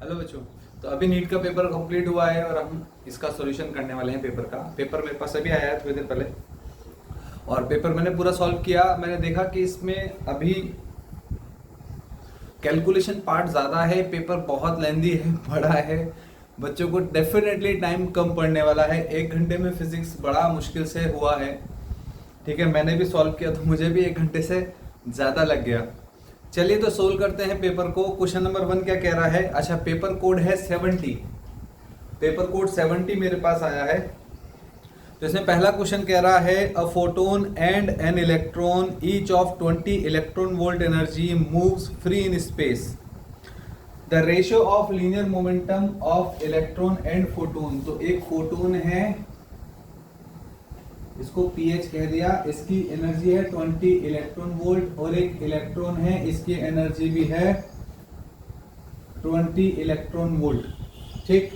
Hello बच्चों। तो अभी नीट का पेपर कंप्लीट हुआ है और हम इसका सॉल्यूशन करने वाले हैं। पेपर मेरे पास अभी आया है थोड़ी देर पहले और पेपर मैंने पूरा सॉल्व किया। मैंने देखा कि इसमें अभी कैलकुलेशन पार्ट ज़्यादा है, पेपर बहुत लेंदी है, बड़ा है। बच्चों को डेफिनेटली टाइम कम पड़ने वाला है। 1 घंटे में फिजिक्स बड़ा मुश्किल से हुआ है। ठीक है, मैंने भी सॉल्व किया तो मुझे भी 1 घंटे से ज़्यादा लग गया। चलिए तो सोल्व करते हैं पेपर को। क्वेश्चन नंबर 1 क्या कह रहा है? अच्छा, पेपर कोड है 70। पेपर कोड 70 मेरे पास आया है। तो इसमें पहला क्वेश्चन कह रहा है a photon and an electron each of 20 electron volt energy moves free in space. The ratio of linear momentum of electron and photon. तो एक फोटोन है, इसको पीएच कह दिया, इसकी एनर्जी है 20 इलेक्ट्रॉन वोल्ट, और एक इलेक्ट्रॉन है, इसकी एनर्जी भी है 20 इलेक्ट्रॉन वोल्ट। ठीक,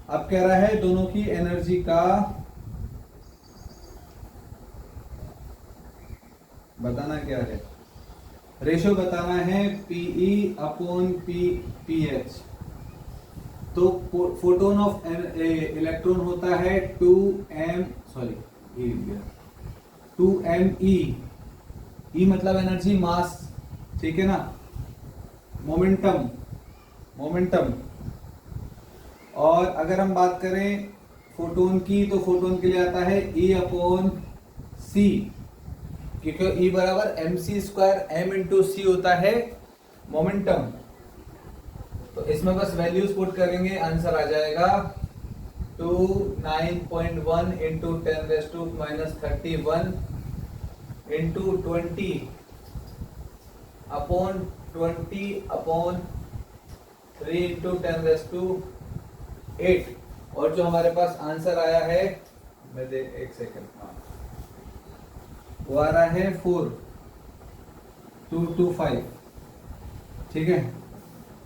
अब कह रहा है दोनों की एनर्जी का बताना क्या है, रेशियो बताना है, पीई अपॉन पीएच। तो फोटोन ऑफ इलेक्ट्रॉन होता है 2m ई मतलब एनर्जी, मास, ठीक है ना, मोमेंटम। और अगर हम बात करें फोटोन की, तो फोटोन के लिए आता है E अपॉन सी, क्योंकि E बराबर mc², m इंटू सी होता है मोमेंटम। तो इसमें बस वैल्यूज पुट करेंगे, आंसर आ जाएगा 9.1 इंटू 10⁻⁻31 इंटू 20 अपॉन 3 इंटू 10⁻8। और जो हमारे पास आंसर आया है, एक सेकंड, वो आ रहा है 4225। ठीक है,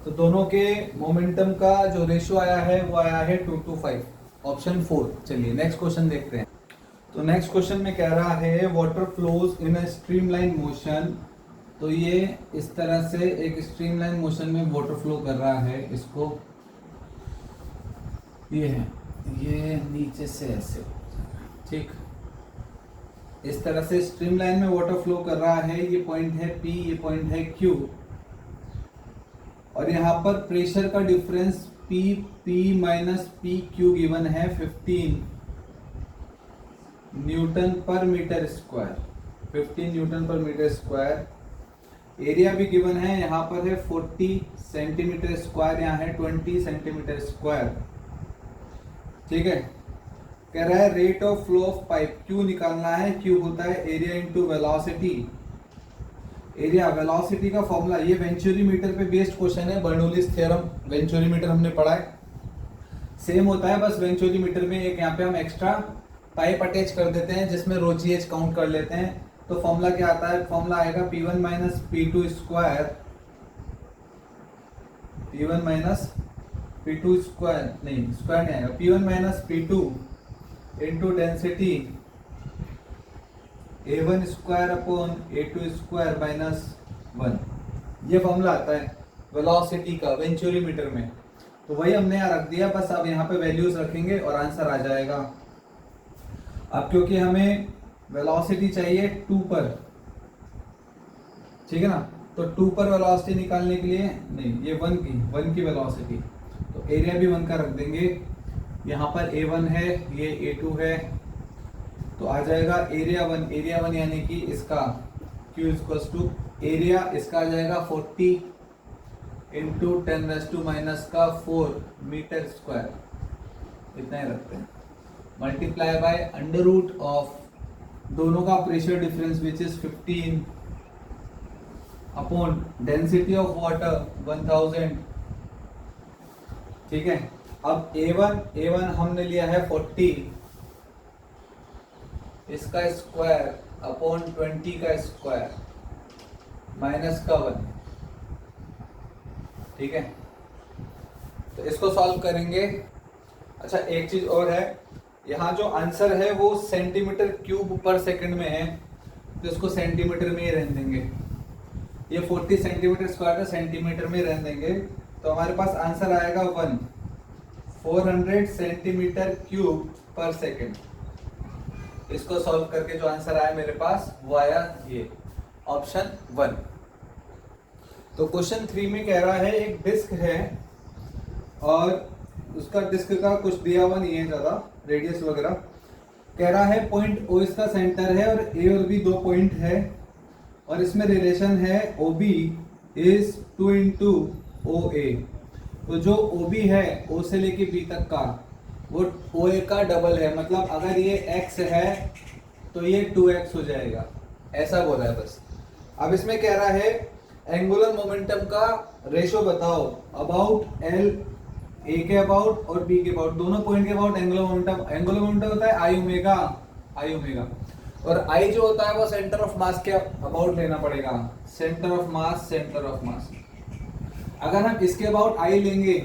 तो दोनों के मोमेंटम का जो रेशियो आया है वो आया है 2:5, ऑप्शन 4। चलिए नेक्स्ट क्वेश्चन देखते हैं। तो नेक्स्ट क्वेश्चन में कह रहा है water flows in a streamline motion. तो ये इस तरह से एक स्ट्रीमलाइन मोशन में वाटर फ्लो कर रहा है। इसको ये नीचे से ऐसे, ठीक, इस तरह से स्ट्रीमलाइन में वाटर फ्लो कर रहा है। ये पॉइंट है P, ये पॉइंट है Q, और यहाँ पर प्रेशर का difference P minus PQ given है 15 न्यूटन पर मीटर स्क्वायर, 15 न्यूटन पर मीटर स्क्वायर। एरिया भी गिवन है, यहाँ पर है 40 सेंटीमीटर स्क्वायर, यहाँ है 20 सेंटीमीटर स्क्वायर। ठीक है, कह रहा है rate of flow of pipe, Q निकालना है। Q होता है area into velocity. Area velocity का फॉर्मूला, ये वेंचुरीमीटर पे बेस्ड क्वेश्चन है, बर्नौलीज थ्योरम। वेंचुरीमीटर हमने पढ़ा है, सेम होता है, बस वेंचुरीमीटर में एक यहाँ पे हम एक्स्ट्रा पाइप अटैच कर देते हैं जिसमें ρgh काउंट कर लेते हैं। तो फॉर्मूला क्या आता है? फॉर्मूला आएगा P1 minus P2 square, P1 minus P2 square, नहीं स्क्वायर नहीं आएगा, P1 minus P2 into density A1 square upon A2 square minus 1। ये फॉर्मूला आता है वेलोसिटी का वेंचुरीमीटर में। तो वही हमने यहाँ रख दिया, बस अब यहाँ पे वैल्यूज रखेंगे और आंसर आ जाएगा। अब क्योंकि हमें वेलोसिटी चाहिए 2 पर, ठीक है ना, तो 2 पर वेलोसिटी निकालने के लिए, नहीं, ये 1 की वेलोसिटी, तो एरिया भी 1 का रख देंगे। यहाँ पर A1 है, ये A2 है, तो आ जाएगा एरिया 1 यानी कि इसका Q इक्वल्स टू एरिया, इसका आ जाएगा 40 इंटू 10⁻⁻4 मीटर स्क्वायर, इतना ही रखते हैं, multiply by under root of दोनों का pressure difference which is 15 upon density of water 1000। ठीक है, अब A1 हमने लिया है 40, इसका स्क्वायर अपॉन 20 का स्क्वायर माइनस का 1। ठीक है, तो इसको सॉल्व करेंगे। अच्छा, एक चीज और है, यहाँ जो आंसर है वो सेंटीमीटर क्यूब पर सेकंड में है, तो इसको सेंटीमीटर में ही रहने देंगे। ये 40 सेंटीमीटर स्क्वायर था, सेंटीमीटर में रहने देंगे। तो हमारे पास आंसर आएगा 1, 400 सेंटीमीटर क्यूब पर सेकेंड। इसको सॉल्व करके जो आंसर आया मेरे पास वो आया ये ऑप्शन 1। तो क्वेश्चन 3 में कह रहा है एक डिस्क है और उसका डिस्क का कुछ दिया हुआ नहीं है ज़्यादा रेडियस वगैरह। कह रहा है पॉइंट ओ इसका सेंटर है और ए और बी 2 पॉइंट है और इसमें रिलेशन है O B is 2 into O A. तो जो ओ बी है ओ से लेके बी तक का वो ओ ए का डबल है, मतलब अगर ये x है तो ये 2x हो जाएगा, ऐसा बोल रहा है बस। अब इसमें कह रहा है एंगुलर मोमेंटम का रेशो बताओ अबाउट एल, ए के अबाउट और बी के अबाउट, दोनों पॉइंट के अबाउट एंगुलर मोमेंटम होता है आई ओमेगा और आई जो होता है वो सेंटर ऑफ मास के अबाउट लेना पड़ेगा, सेंटर ऑफ मास। अगर हम इसके अबाउट आई लेंगे,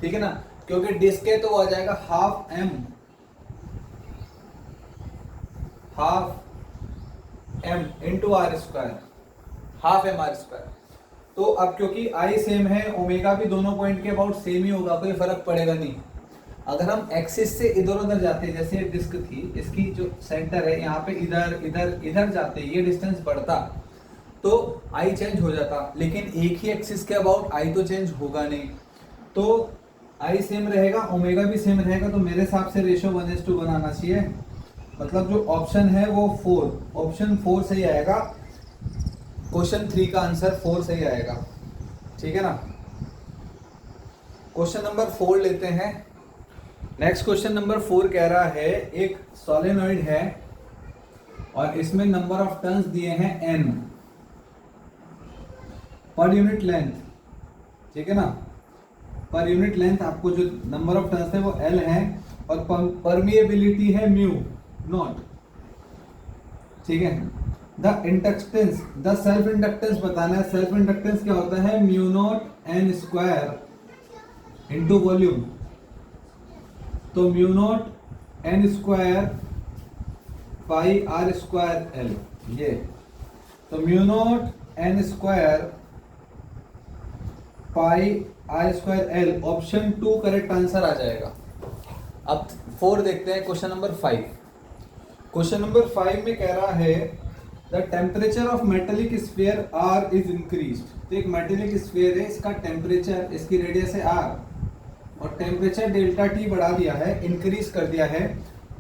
ठीक है ना, क्योंकि डिस्क है तो वो आ जाएगा half M into R square, half M R square. तो अब क्योंकि आई सेम है, ओमेगा भी दोनों पॉइंट के अबाउट सेम ही होगा, कोई फर्क पड़ेगा नहीं। अगर हम एक्सिस से इधर उधर जाते, जैसे डिस्क थी इसकी जो सेंटर है यहाँ पे इधर जाते, ये डिस्टेंस बढ़ता तो आई चेंज हो जाता, लेकिन एक ही एक्सिस के अबाउट आई तो चेंज होगा नहीं। तो आई सेम रहेगा, ओमेगा भी सेम रहेगा, तो मेरे हिसाब से रेशो 1:1 आना चाहिए। मतलब जो ऑप्शन है वो 4, ऑप्शन 4 सही आएगा। क्वेश्चन 3 का आंसर 4 सही आएगा, ठीक है ना। क्वेश्चन नंबर 4 लेते हैं। नेक्स्ट क्वेश्चन नंबर 4 कह रहा है एक सोलेनॉइड है और इसमें नंबर ऑफ टर्न्स दिए हैं n पर यूनिट लेंथ, ठीक है ना। पर यूनिट लेंथ आपको जो नंबर ऑफ टर्न्स है वो l है और परमिएबिलिटी है म्यू नॉट, ठीक है। The inductance, the self inductance बताना है। सेल्फ इंडक्टेंस क्या होता है, mu naught N square into volume. तो mu naught N square pi R square L, ये तो mu naught N square pi R square L, option 2 correct answer आ जाएगा। अब 4 देखते हैं, क्वेश्चन नंबर 5। क्वेश्चन नंबर 5 में कह रहा है the temperature of metallic sphere R is increased. तो एक मेटेलिक स्फीयर है, इसका टेम्परेचर, इसकी रेडियस है आर और टेम्परेचर डेल्टा टी बढ़ा दिया है, इंक्रीज कर दिया है।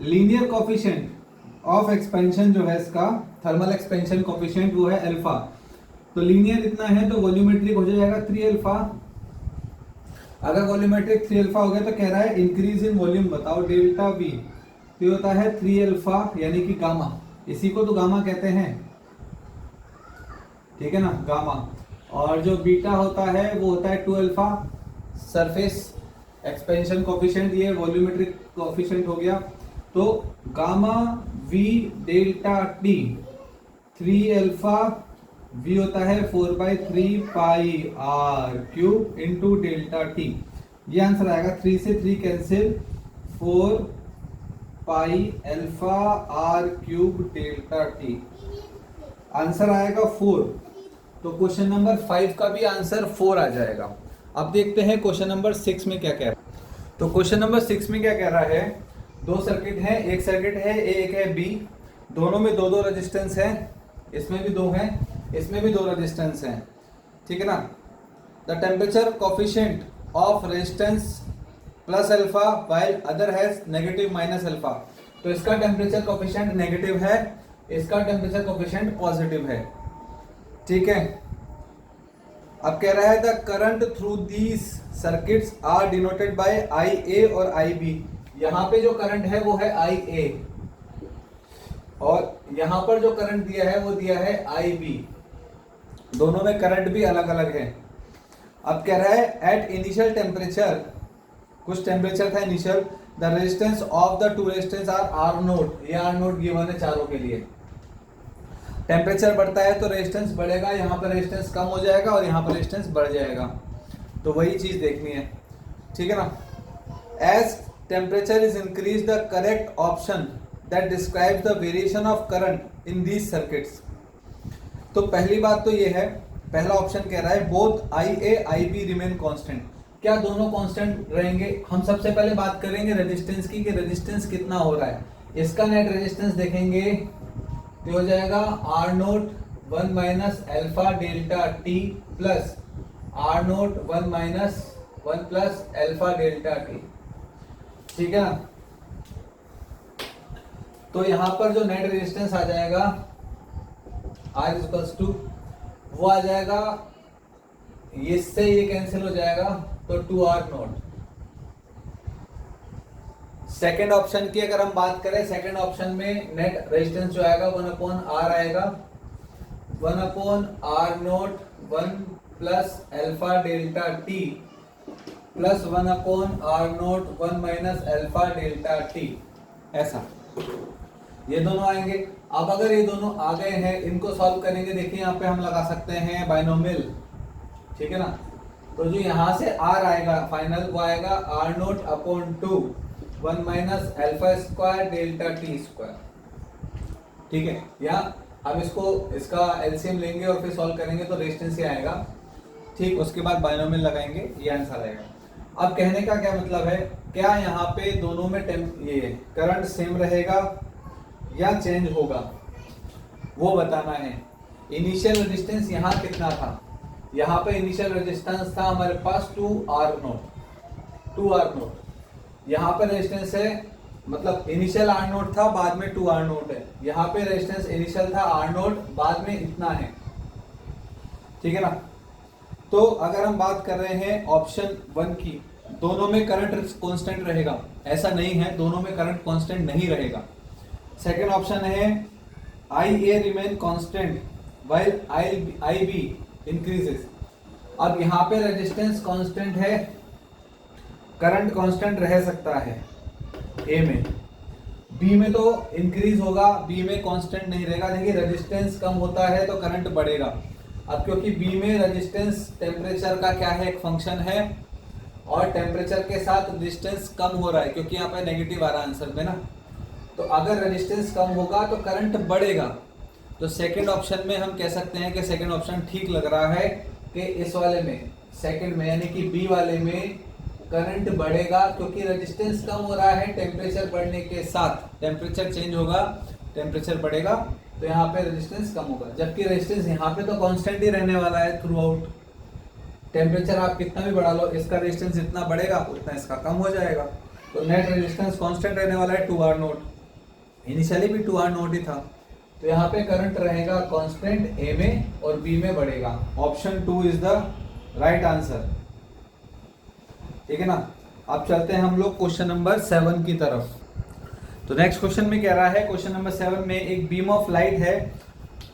लीनियर कोफिशिएंट ऑफ एक्सपेंशन जो है इसका, थर्मल एक्सपेंशन कोफिशिएंट वो है अल्फा। तो लीनियर इतना है तो वॉल्यूमेट्रिक हो जाएगा 3 अल्फा। अगर वॉल्यूमेट्रिक 3 अल्फा हो गया तो कह रहा है इंक्रीज इन वॉल्यूम बताओ डेल्टा वी। तो होता है 3 अल्फा यानी कि गामा, इसी को तो गामा कहते हैं, ठीक है ना, गामा। और जो बीटा होता है वो होता है 2 अल्फा। सरफेस एक्सपेंशन कोफिशिएंट ये वॉल्यूमेट्रिक कोफिशिएंट हो गया। तो gamma V delta T 3 alpha, V होता है 4/3 pi R cube into delta T. ये आंसर आएगा, 3 से 3 cancel, 4 pi alpha R cube delta T, answer आएगा 4। तो क्वेश्चन नंबर 5 का भी आंसर 4 आ जाएगा। अब देखते हैं क्वेश्चन नंबर 6 में क्या कह रहा है। तो क्वेश्चन नंबर 6 में क्या कह रहा है, 2 सर्किट है, एक सर्किट है ए, एक है बी, दोनों में 2-2 रेजिस्टेंस है, इसमें भी 2 है, इसमें भी 2 रेजिस्टेंस है, ठीक है ना। The temperature coefficient of resistance plus alpha while other has negative minus alpha. तो इसका टेम्परेचर कोफिशिएंट नेगेटिव है, इसका टेम्परेचर कोफिशिएंट पॉजिटिव है, ठीक है। अब कह रहा है the current through these circuits are denoted by I A और आई बी। यहाँ पे जो करंट है वो है आई ए और यहाँ पर जो करंट दिया है वो दिया है आई बी, दोनों में करंट भी अलग अलग है। अब कह रहा है एट इनिशियल टेम्परेचर, कुछ टेम्परेचर था initial, the resistance of the 2 resistance R R naught, ये आर नोट गिवन है चारों के लिए। टेम्परेचर बढ़ता है तो रेजिस्टेंस बढ़ेगा, यहाँ पर रेजिस्टेंस कम हो जाएगा और यहाँ पर रेजिस्टेंस बढ़ जाएगा, तो वही चीज देखनी है, ठीक है ना। As temperature is increase the correct option that describes the variation of current in these circuits. तो पहली बात तो ये है, पहला ऑप्शन कह रहा है both I A I be remain constant. क्या दोनों कांस्टेंट रहेंगे? हम सबसे पहले बात करेंगे रेजिस्टेंस की कि रेजिस्टेंस कितना हो रहा है। इसका नेट रेजिस्टेंस देखेंगे तो हो जाएगा R naught 1 minus alpha delta T plus R naught 1 minus 1 plus alpha delta T. ठीक है ना? तो यहां पर जो नेट रेजिस्टेंस आ जाएगा आर इक्वल्स टू वो आ जाएगा, इससे ये कैंसिल हो जाएगा तो 2r नोट। सेकेंड ऑप्शन की अगर हम बात करें, सेकेंड ऑप्शन में नेट रेजिस्टेंस जो आएगा 1/r आएगा, 1/r note 1 plus alpha delta T plus 1/r note 1 minus alpha delta T, ऐसा ये दोनों आएंगे। अब अगर ये दोनों आ गए हैं, इनको सॉल्व करेंगे। देखिए यहाँ पे हम लगा सकते हैं बाइनोमियल, ठीक है ना? तो जो यहां से r आएगा फाइनल वो आएगा r naught upon 2 1 minus alpha square delta T square. ठीक है, या हम इसका एलसीएम लेंगे और फिर सॉल्व करेंगे तो रेजिस्टेंस ही आएगा। ठीक, उसके बाद बाइनोमियल लगाएंगे, ये आंसर आएगा। अब कहने का क्या मतलब है, क्या यहाँ पे दोनों में ये करंट सेम रहेगा या चेंज होगा वो बताना है। इनिशियल रेजिस्टेंस यहाँ कितना था? यहाँ पे इनिशियल रेजिस्टेंस था हमारे पास 2r नोट। यहाँ पे रेजिस्टेंस है, मतलब इनिशियल r नोट था, बाद में 2r नोट है। यहाँ पे रेजिस्टेंस इनिशियल था r नोट, बाद में इतना है। ठीक है ना? तो अगर हम बात कर रहे हैं ऑप्शन 1 की, दोनों में करंट कांस्टेंट रहेगा, ऐसा नहीं है दोनों में करंट कांस्टेंट नहीं रहेगा। सेकेंड ऑप्शन है I A remain constant while I B increases. अब यहाँ पे रेजिस्टेंस कांस्टेंट है, करंट कांस्टेंट रह सकता है ए में, बी में तो इंक्रीज होगा, बी में कांस्टेंट नहीं रहेगा। देखिए रेजिस्टेंस कम होता है तो करंट बढ़ेगा। अब क्योंकि बी में रेजिस्टेंस टेम्परेचर का क्या है, एक फंक्शन है, और टेम्परेचर के साथ रेजिस्टेंस कम हो रहा है क्योंकि यहाँ पे नेगेटिव आ रहा है आंसर में ना। तो अगर रेजिस्टेंस कम होगा तो करंट बढ़ेगा। तो सेकंड ऑप्शन में हम कह सकते हैं कि सेकंड ऑप्शन ठीक लग रहा है कि इस वाले में, सेकंड में यानी कि बी वाले में करंट बढ़ेगा क्योंकि रेजिस्टेंस कम हो रहा है टेम्परेचर बढ़ने के साथ। टेम्परेचर चेंज होगा, टेम्परेचर बढ़ेगा तो यहाँ पे रेजिस्टेंस कम होगा, जबकि रेजिस्टेंस यहाँ पे तो कांस्टेंट ही रहने वाला है थ्रू आउट। टेम्परेचर आप कितना भी बढ़ा लो, इसका रेजिस्टेंस जितना बढ़ेगा उतना इसका कम हो जाएगा। तो नेट रेजिस्टेंस कांस्टेंट रहने वाला है 2r नोट, इनिशियली भी 2r नोट ही था। तो यहाँ पे करंट रहेगा कांस्टेंट ए में और बी में बढ़ेगा। Option 2 is the right answer. ठीक है ना? अब चलते हैं हम लोग क्वेश्चन नंबर 7 की तरफ। तो नेक्स्ट क्वेश्चन में कह रहा है, क्वेश्चन नंबर 7 में एक बीम ऑफ लाइट है,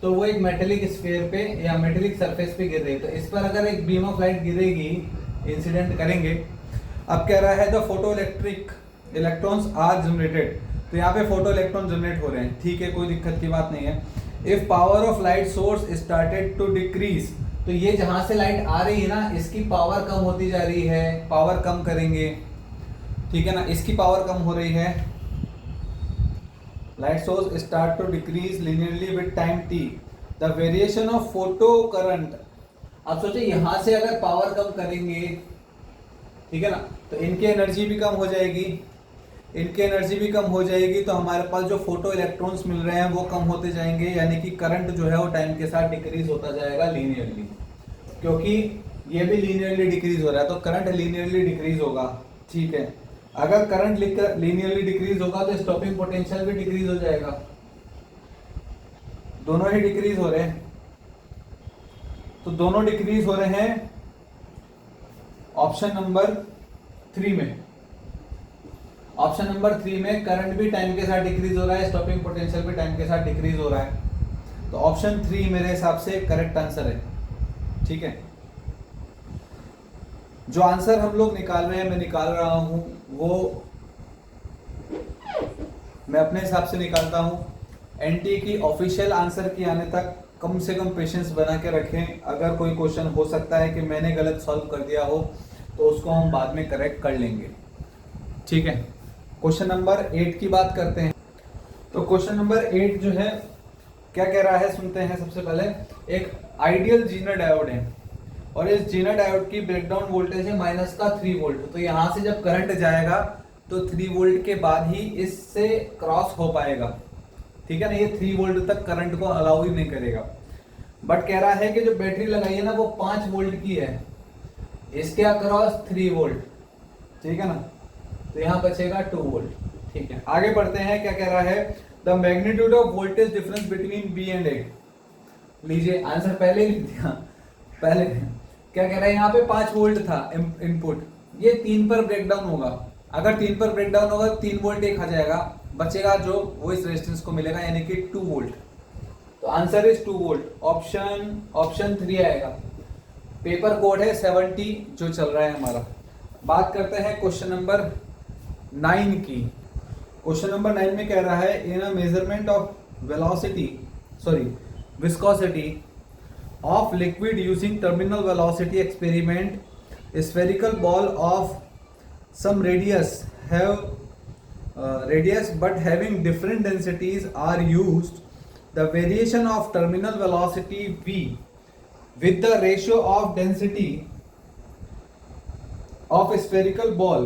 तो वो एक मेटेलिक स्फीयर पे या मेटेलिक सरफेस पे गिर रही है। तो इस पर अगर एक बीम ऑफ लाइट गिरेगी, इंसिडेंट करेंगे। अब कह रहा है the photo electrons are generated. तो यहाँ पे फोटो इलेक्ट्रॉन जनरेट हो रहे हैं, ठीक है, कोई दिक्कत की बात नहीं है। If power of light source started to decrease, तो ये जहां से लाइट आ रही है ना, इसकी पावर कम होती जा रही है, पावर कम करेंगे, ठीक है ना, इसकी पावर कम हो रही है। Light source start to decrease linearly with time t, the variation of photo current. अब सोचिए यहां से अगर पावर कम करेंगे, ठीक है ना, तो इनकी एनर्जी भी कम हो जाएगी, इनकी एनर्जी भी कम हो जाएगी, तो हमारे पास जो फोटो इलेक्ट्रॉन्स मिल रहे हैं वो कम होते जाएंगे, यानी कि करंट जो है वो टाइम के साथ डिक्रीज होता जाएगा लीनियरली, क्योंकि ये भी लीनियरली डिक्रीज हो रहा है तो करंट लीनियरली डिक्रीज होगा। ठीक है, अगर करंट लीनियरली डिक्रीज होगा तो स्टॉपिंग पोटेंशियल भी डिक्रीज हो जाएगा, दोनों ही डिक्रीज हो रहे हैं। तो दोनों डिक्रीज हो रहे हैं ऑप्शन नंबर 3 में। ऑप्शन नंबर 3 में करंट भी टाइम के साथ डिक्रीज हो रहा है, स्टॉपिंग पोटेंशियल भी टाइम के साथ डिक्रीज हो रहा है। तो ऑप्शन 3 मेरे हिसाब से करेक्ट आंसर है। ठीक है, जो आंसर हम लोग निकाल रहे हैं, मैं निकाल रहा हूं, वो मैं अपने हिसाब से निकालता हूं। एनटी की ऑफिशियल आंसर की आने तक कम से कम पेशेंस बना के रखें। अगर कोई क्वेश्चन हो सकता है कि मैंने गलत सॉल्व कर दिया हो तो उसको हम बाद में करेक्ट कर लेंगे। ठीक है, क्वेश्चन नंबर 8 की बात करते हैं। तो क्वेश्चन नंबर 8 जो है क्या कह रहा है सुनते हैं। सबसे पहले एक आइडियल जीनर डायोड है और इस जीनर डायोड की ब्रेकडाउन वोल्टेज है माइनस का 3 वोल्ट। तो यहां से जब करंट जाएगा तो 3 वोल्ट के बाद ही इससे क्रॉस हो पाएगा, ठीक है ना। ये 3 वोल्ट तक करंट को अलाउ ही नहीं करेगा। बट कह रहा है कि जो बैटरी लगाई है ना वो 5 वोल्ट की है, इसके अक्रॉस 3 वोल्ट, ठीक है ना। तो यहां बचेगा 2 वोल्ट, ठीक है। आगे बढ़ते हैं, क्या कह रहा है, the magnitude of voltage difference between B and A. लीजिए आंसर पहले ही लिख दिया, पहले क्या कह रहा है, यहाँ पे 5 वोल्ट था इनपुट, ये 3 पर ब्रेकडाउन होगा। अगर 3 पर ब्रेकडाउन होगा 3 वोल्ट एक आ जाएगा, बचेगा जो वो इस रेजिस्टेंस को मिलेगा, यानी कि 2 वोल्ट। तो आंसर इज 2 वोल्ट। ऑप्शन 3 आएगा। पेपर कोड है 70 जो चल रहा है हमारा। बात करते हैं क्वेश्चन नंबर 9 की। क्वेश्चन नंबर 9 में कह रहा है, in a measurement of viscosity of liquid using terminal velocity experiment, a spherical ball of some radius but having different densities are used. The variation of terminal velocity v with the ratio of density of a spherical ball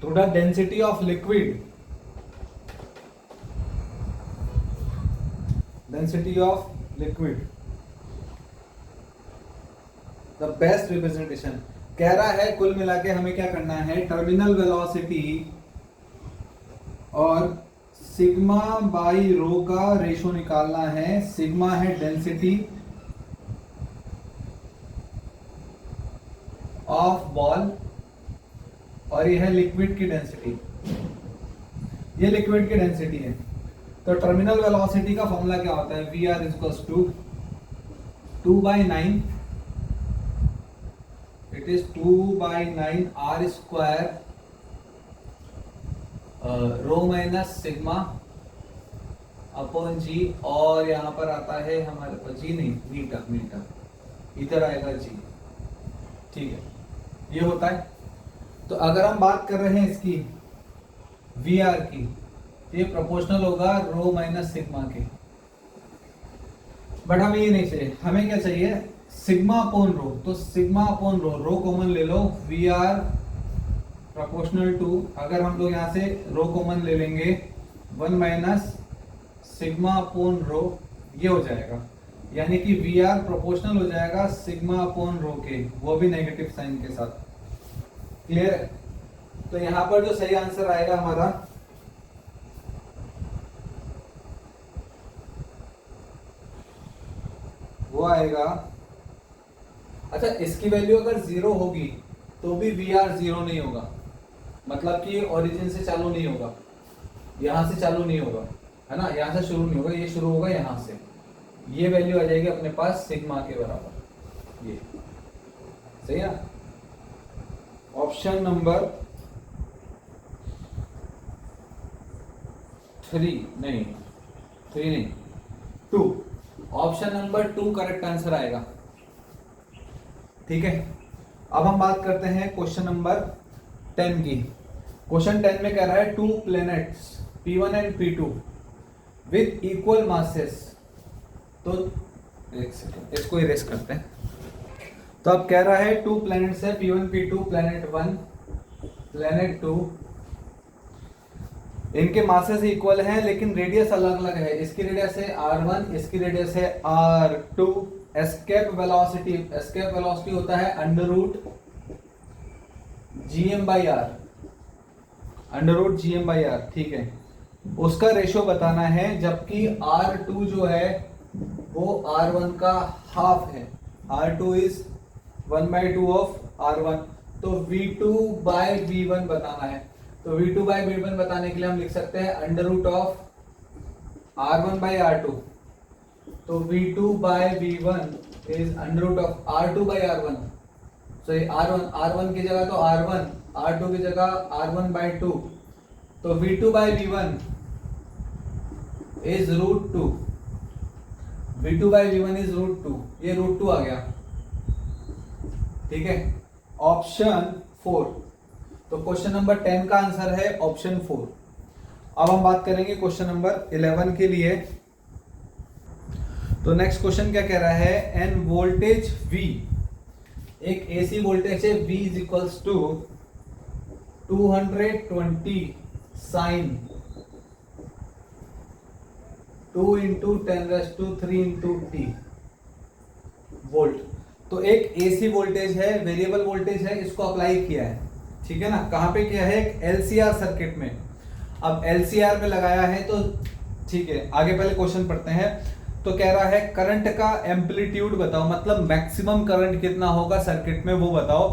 to the density of liquid, the best representation. कह रहा है कुल मिला के हमें क्या करना है, टर्मिनल वेलोसिटी और सिग्मा बाई रो का रेशो निकालना है। सिग्मा है डेंसिटी ऑफ बॉल और ये है लिक्विड की डेंसिटी, ये लिक्विड की डेंसिटी है। तो टर्मिनल वेलोसिटी का फॉर्मूला क्या होता है, V R equals to 2/9, it is 2/9 R square rho minus sigma upon G, और यहां पर आता है हमारे पास जी नहीं मीटर, इधर आएगा जी, ठीक है, ये होता है। तो अगर हम बात कर रहे हैं इसकी वी आर की, ये प्रोपोर्शनल होगा रो माइनस सिग्मा के। बट हमें ये नहीं चाहिए, हमें क्या चाहिए, सिग्मा अपॉन रो। तो सिग्मा अपॉन रो कॉमन ले लो, वी आर प्रोपोर्शनल टू, अगर हम लोग यहाँ से रो कॉमन ले लेंगे 1 माइनस सिग्मा अपॉन रो, ये हो जाएगा, यानी कि वी आर प्रोपोर्शनल हो जाएगा सिग्मा अपॉन रो के, वो भी नेगेटिव साइन के साथ। क्लियर है। तो यहां पर जो सही आंसर आएगा हमारा वो आएगा, अच्छा इसकी वैल्यू अगर 0 होगी तो भी वी आर 0 नहीं होगा, मतलब कि ओरिजिन से चालू नहीं होगा, यहां से चालू नहीं होगा, है ना, यहां से शुरू नहीं होगा, ये शुरू होगा यहां से। ये वैल्यू आ जाएगी अपने पास सिग्मा के बराबर, ये सही है। Option number 2, option number 2 correct answer आएगा, ठीक है। अब हम बात करते हैं क्वेश्चन नंबर 10 की। क्वेश्चन 10 में कह रहा है 2 planets P1 and P2 with equal masses. तो एक सेकंड इसको इरेज करते हैं। तो अब कह रहा है 2 प्लैनेट्स है P1 P2, प्लैनेट 1 प्लैनेट 2, इनके मासेस इक्वल हैं लेकिन रेडियस अलग अलग है। इसकी रेडियस है r1, इसकी रेडियस है r2। एस्केप वेलोसिटी होता है under root gm by r, ठीक है। उसका रेशो बताना है, जबकि r2 जो है वो r1 का हाफ है। r2 is 1/2 of r1। तो v2 बाय v1 बताना है। तो v2 बाय v1 बताने के लिए हम लिख सकते हैं under root of r1 bye r2। तो v2 by v1 is under root of r2 by r1। So ये r1 की जगह तो r1, r2 की जगह r1 बाय 2। तो v2 by v1 is √2, v2 by v1 is √2, ये √2 आ गया, ठीक है। ऑप्शन 4, तो क्वेश्चन नंबर 10 का आंसर है ऑप्शन 4। अब हम बात करेंगे क्वेश्चन नंबर 11 के लिए। तो नेक्स्ट क्वेश्चन क्या कह रहा है, एन वोल्टेज V, एक AC वोल्टेज है V is equals to 220 sine 2 into 10⁻³ into T volt. तो एक AC वोल्टेज है, वेरिएबल वोल्टेज है, इसको अप्लाई किया है, ठीक है ना। कहाँ पे किया है, एक LCR सर्किट में। अब LCR में लगाया है तो ठीक है, आगे पहले क्वेश्चन पढ़ते हैं। तो कह रहा है करंट का एम्पलीट्यूड बताओ, मतलब मैक्सिमम करंट कितना होगा सर्किट में वो बताओ,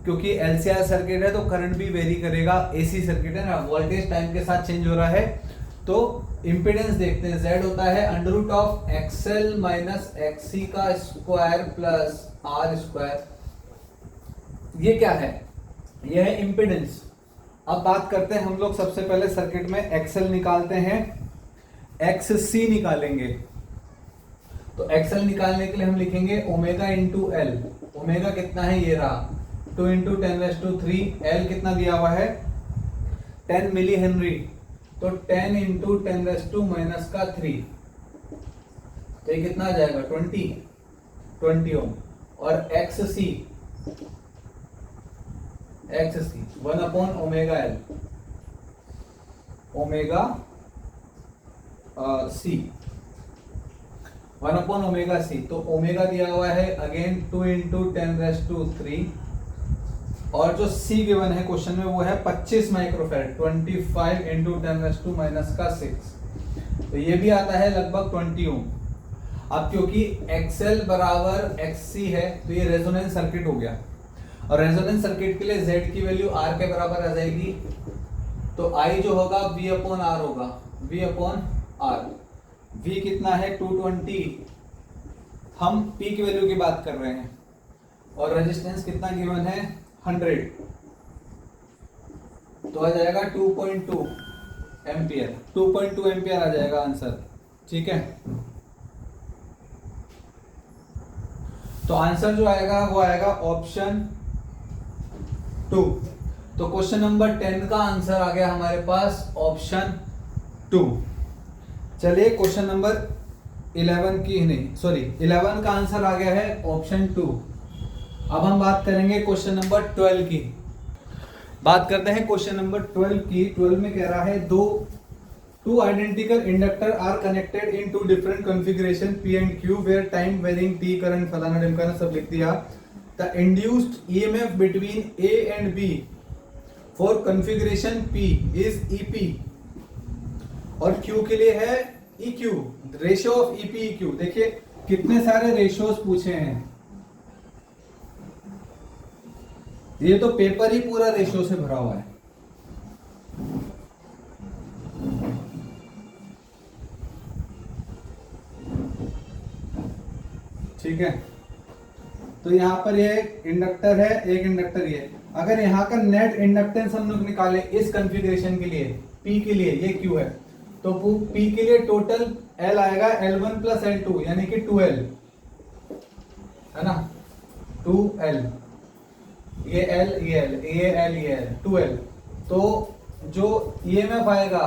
क्योंकि LCR सर्किट है तो करंट भी वेरी करेगा, AC सर्किट है ना, वोल्टेज टाइम के साथ चेंज हो रहा है। तो इंपेडेंस देखते हैं, Z होता है under root of XL minus XC का स्क्वायर प्लस R स्क्वायर। ये क्या है, ये है इंपेडेंस। अब बात करते हैं हम लोग सबसे पहले सर्किट में XL निकालते हैं, XC निकालेंगे। तो XL निकालने के लिए हम लिखेंगे ओमेगा इंटू एल। ओमेगा कितना है, ये रहा 2 इंटू 10⁻³ L कितना दिया हुआ है 10 मिली हेनरी, तो 10 इंटू 10⁻⁻³ तो ये कितना आ जाएगा 20 ओम। और XC 1 omega L, omega C 1 omega C। तो ओमेगा दिया हुआ है अगेन 2 इंटू 10⁻³ और जो C गिवन है क्वेश्चन में वो है 25 माइक्रोफैरड, 25 इंटू 10⁻⁻�6। तो ये भी आता है लगभग 20 ओम। अब क्योंकि XL बराबर XC है तो ये रेजोनेंस सर्किट हो गया, और रेजोनेंस सर्किट के लिए Z की वैल्यू R के बराबर आ जाएगी। तो I जो होगा V/R होगा, V/R। V कितना है 220, हम P की वैल्यू की बात कर रहे हैं, और रेजिस्टेंस कितना गिवन है 100, तो आ जाएगा 2.2 एम्पियर, 2.2 एम्पियर आ जाएगा आंसर, ठीक है। तो आंसर जो आएगा वो आएगा ऑप्शन 2। तो क्वेश्चन नंबर 10 का आंसर आ गया हमारे पास ऑप्शन 2। चलिए क्वेश्चन नंबर 11 का आंसर आ गया है ऑप्शन 2। अब हम बात करेंगे क्वेश्चन नंबर 12 की। बात करते हैं क्वेश्चन नंबर 12 की। 12 में कह रहा है two identical inductor are connected in 2 different configuration P and Q where time varying T current फलाना ढिमकाना सब लिख दिया। The induced EMF between A and B for configuration P is EP और Q के लिए है EQ, ratio of EP EQ। देखिए कितने सारे रेशियोज पूछे हैं, ये तो पेपर ही पूरा रेशियो से भरा हुआ है। ठीक है, तो यहाँ पर ये एक इंडक्टर है, एक इंडक्टर ये। अगर यहाँ का नेट इंडक्टेंस हम लोग निकाले इस कॉन्फ़िगरेशन के लिए, P के लिए ये Q है, तो P के लिए टोटल L आएगा L1 प्लस L2 यानी कि 2L है ना, 2L, ये L ये L ये L ये L 2L। तो जो EMF आएगा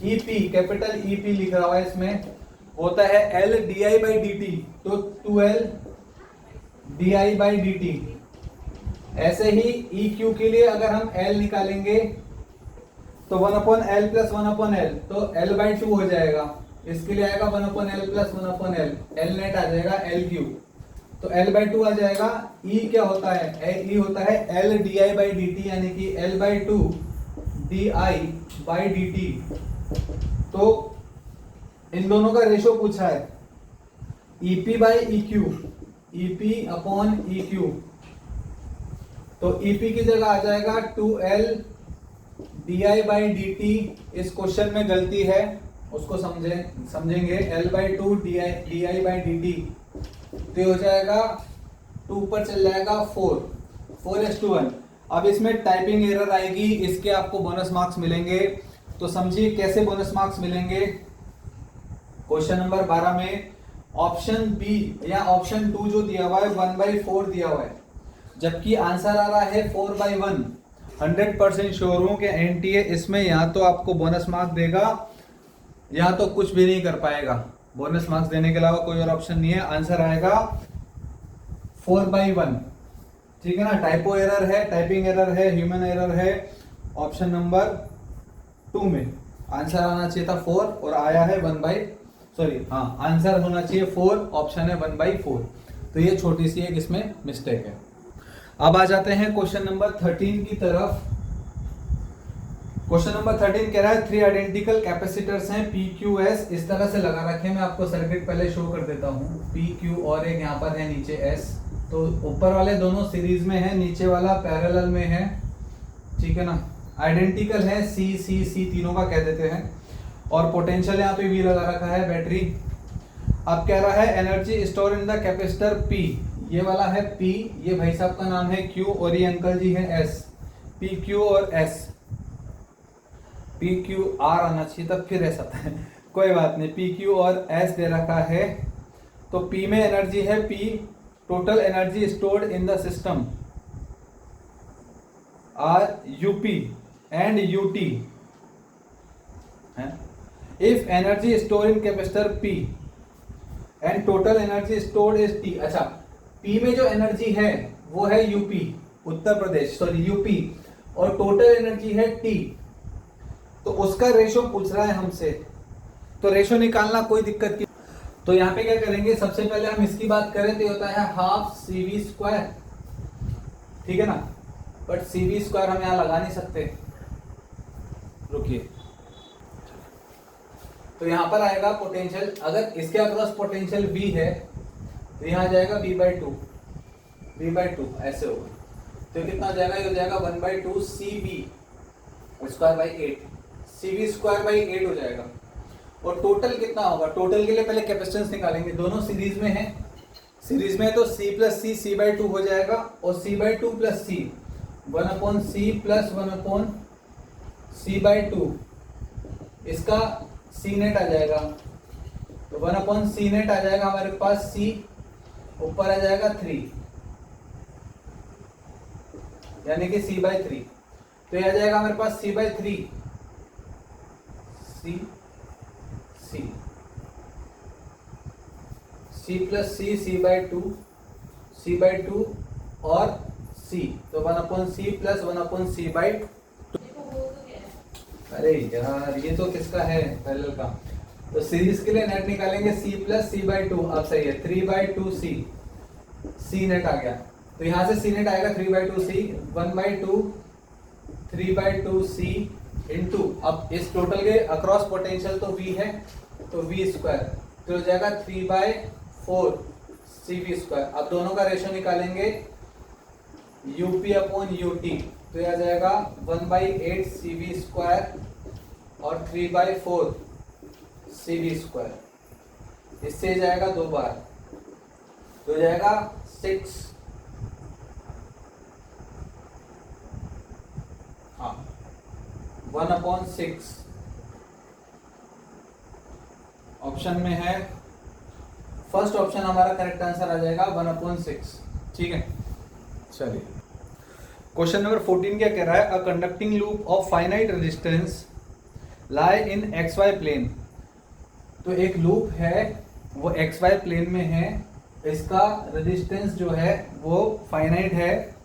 EP, कैपिटल EP लिख रहा है इसमें, होता है L di/dt, तो 2L di/dt। ऐसे ही EQ के लिए अगर हम L निकालेंगे तो 1/L प्लस 1/L, तो L/2 हो जाएगा। इसके लिए आएगा 1/L plus 1/L, L net आ जाएगा LQ, तो L/2 आ जाएगा। E क्या होता है, E होता है L di/dt यानी कि L/2 di/dt। तो इन दोनों का रेशियो पूछा है, EP/EQ, EP/EQ। तो EP की जगह आ जाएगा 2L di/dt। इस क्वेश्चन में गलती है, उसको समझेंगे। L/2 di/dt तो हो जाएगा 2 पर चल जाएगा 4:1। अब इसमें टाइपिंग एरर आएगी, इसके आपको बोनस मार्क्स मिलेंगे। तो समझिए कैसे बोनस मार्क्स मिलेंगे। क्वेश्चन नंबर 12 में ऑप्शन बी या ऑप्शन 2 जो दिया हुआ है 1/4 दिया हुआ है, जबकि आंसर आ रहा है 4/1। 100% श्योर हूं कि एनटीए इसमें या तो आपको बोनस मार्क देगा या तो कुछ भी नहीं कर पाएगा। बोनस मार्क्स देने के अलावा कोई और ऑप्शन नहीं है। आंसर आएगा 4/1। ठीक है ना, टाइपो एरर है, टाइपिंग एरर है, ह्यूमन एरर है। ऑप्शन नंबर 2 में आंसर आना चाहिए था 4 और आया है 1/, हाँ आंसर होना चाहिए 4, ऑप्शन है 1/4। तो ये छोटी सी एक इसमें मिस्टेक है। अब आ जाते हैं क्वेश्चन नंबर 13 की तरफ। क्वेश्चन नंबर 13 कह रहा है 3 आइडेंटिकल कैपेसिटर्स हैं पी क्यू एस, इस तरह से लगा रखे हैं। मैं आपको सर्किट पहले शो कर देता हूँ। पी क्यू और एक यहाँ पर है नीचे एस, तो ऊपर वाले दोनों सीरीज में है, नीचे वाला पैरेलल में है। ठीक है ना, आइडेंटिकल है, सी सी सी तीनों का कह देते हैं। और पोटेंशियल यहाँ पे वी लगा रखा है बैटरी। अब कह रहा है energy store in the capacitor P, ये वाला है पी, ये भाई साहब का नाम है क्यू और ये अंकल जी है एस। पी क्यू और एस, पी क्यू आर आना चाहिए तब फिर ऐसा था कोई बात नहीं। पी क्यू और एस दे रखा है, तो पी में एनर्जी है P, total energy stored in the system are UP and UT है। If energy store in capacitor P and total energy stored is T. अच्छा, पी में जो एनर्जी है वो है UP, Uttar Pradesh, sorry UP, और टोटल एनर्जी है टी, तो उसका रेशो पूछ रहा है हमसे। तो रेशो निकालना कोई दिक्कत की। तो यहाँ पे क्या करेंगे, सबसे पहले हम इसकी बात करें तो होता है हाफ CV²। ठीक है ना, बट CV² हम यहाँ लगा नहीं सकते, रुकिए। तो यहाँ पर आएगा पोटेंशियल, अगर इसके अक्रॉस पोटेंशियल V है तो यहाँ जाएगा V/2, ऐसे होगा। तो कितना हो जाएगा, ये हो जाएगा 1/2 CV²/8, CV²/8 हो जाएगा। और टोटल कितना होगा, टोटल के लिए पहले कैपेसिटेंस निकालेंगे, दोनों सीरीज में है। सीरीज में है तो C + C C/2 हो जाएगा, और C/2 + C 1/C + 1/C/2, इसका C नेट आ जाएगा। तो 1/C नेट आ जाएगा हमारे पास, C ऊपर आ जाएगा 3, यानी कि C/3। तो यह आ जाएगा हमारे पास C/3, C + C C/2 और C, तो 1/C + 1/C/2। अरे यार ये तो किसका है, पैरेलल का। तो सीरीज के लिए नेट निकालेंगे C + C/2, अब सही है 3/2C, C नेट आ गया। तो यहाँ से C नेट आएगा 3/2C, 1/2 3/2C इंटू, अब इस टोटल के अक्रॉस पोटेंशियल तो V है, तो V², तो हो जाएगा 3/4 CV²। अब दोनों का रेशो निकालेंगे UP/UT, तो यह आ जाएगा 1/8 CV² और 3/4 CV²। इससे जाएगा 2 बार, तो जाएगा 6, हाँ 1/6 ऑप्शन में है। फर्स्ट ऑप्शन हमारा करेक्ट आंसर आ जाएगा 1/6। ठीक है, चलिए क्वेश्चन नंबर 14 क्या कह रहा है, a conducting loop of finite resistance lie in XY plane. तो एक लूप है वो XY प्लेन में है, इसका रेजिस्टेंस जो है वो फाइनाइट है।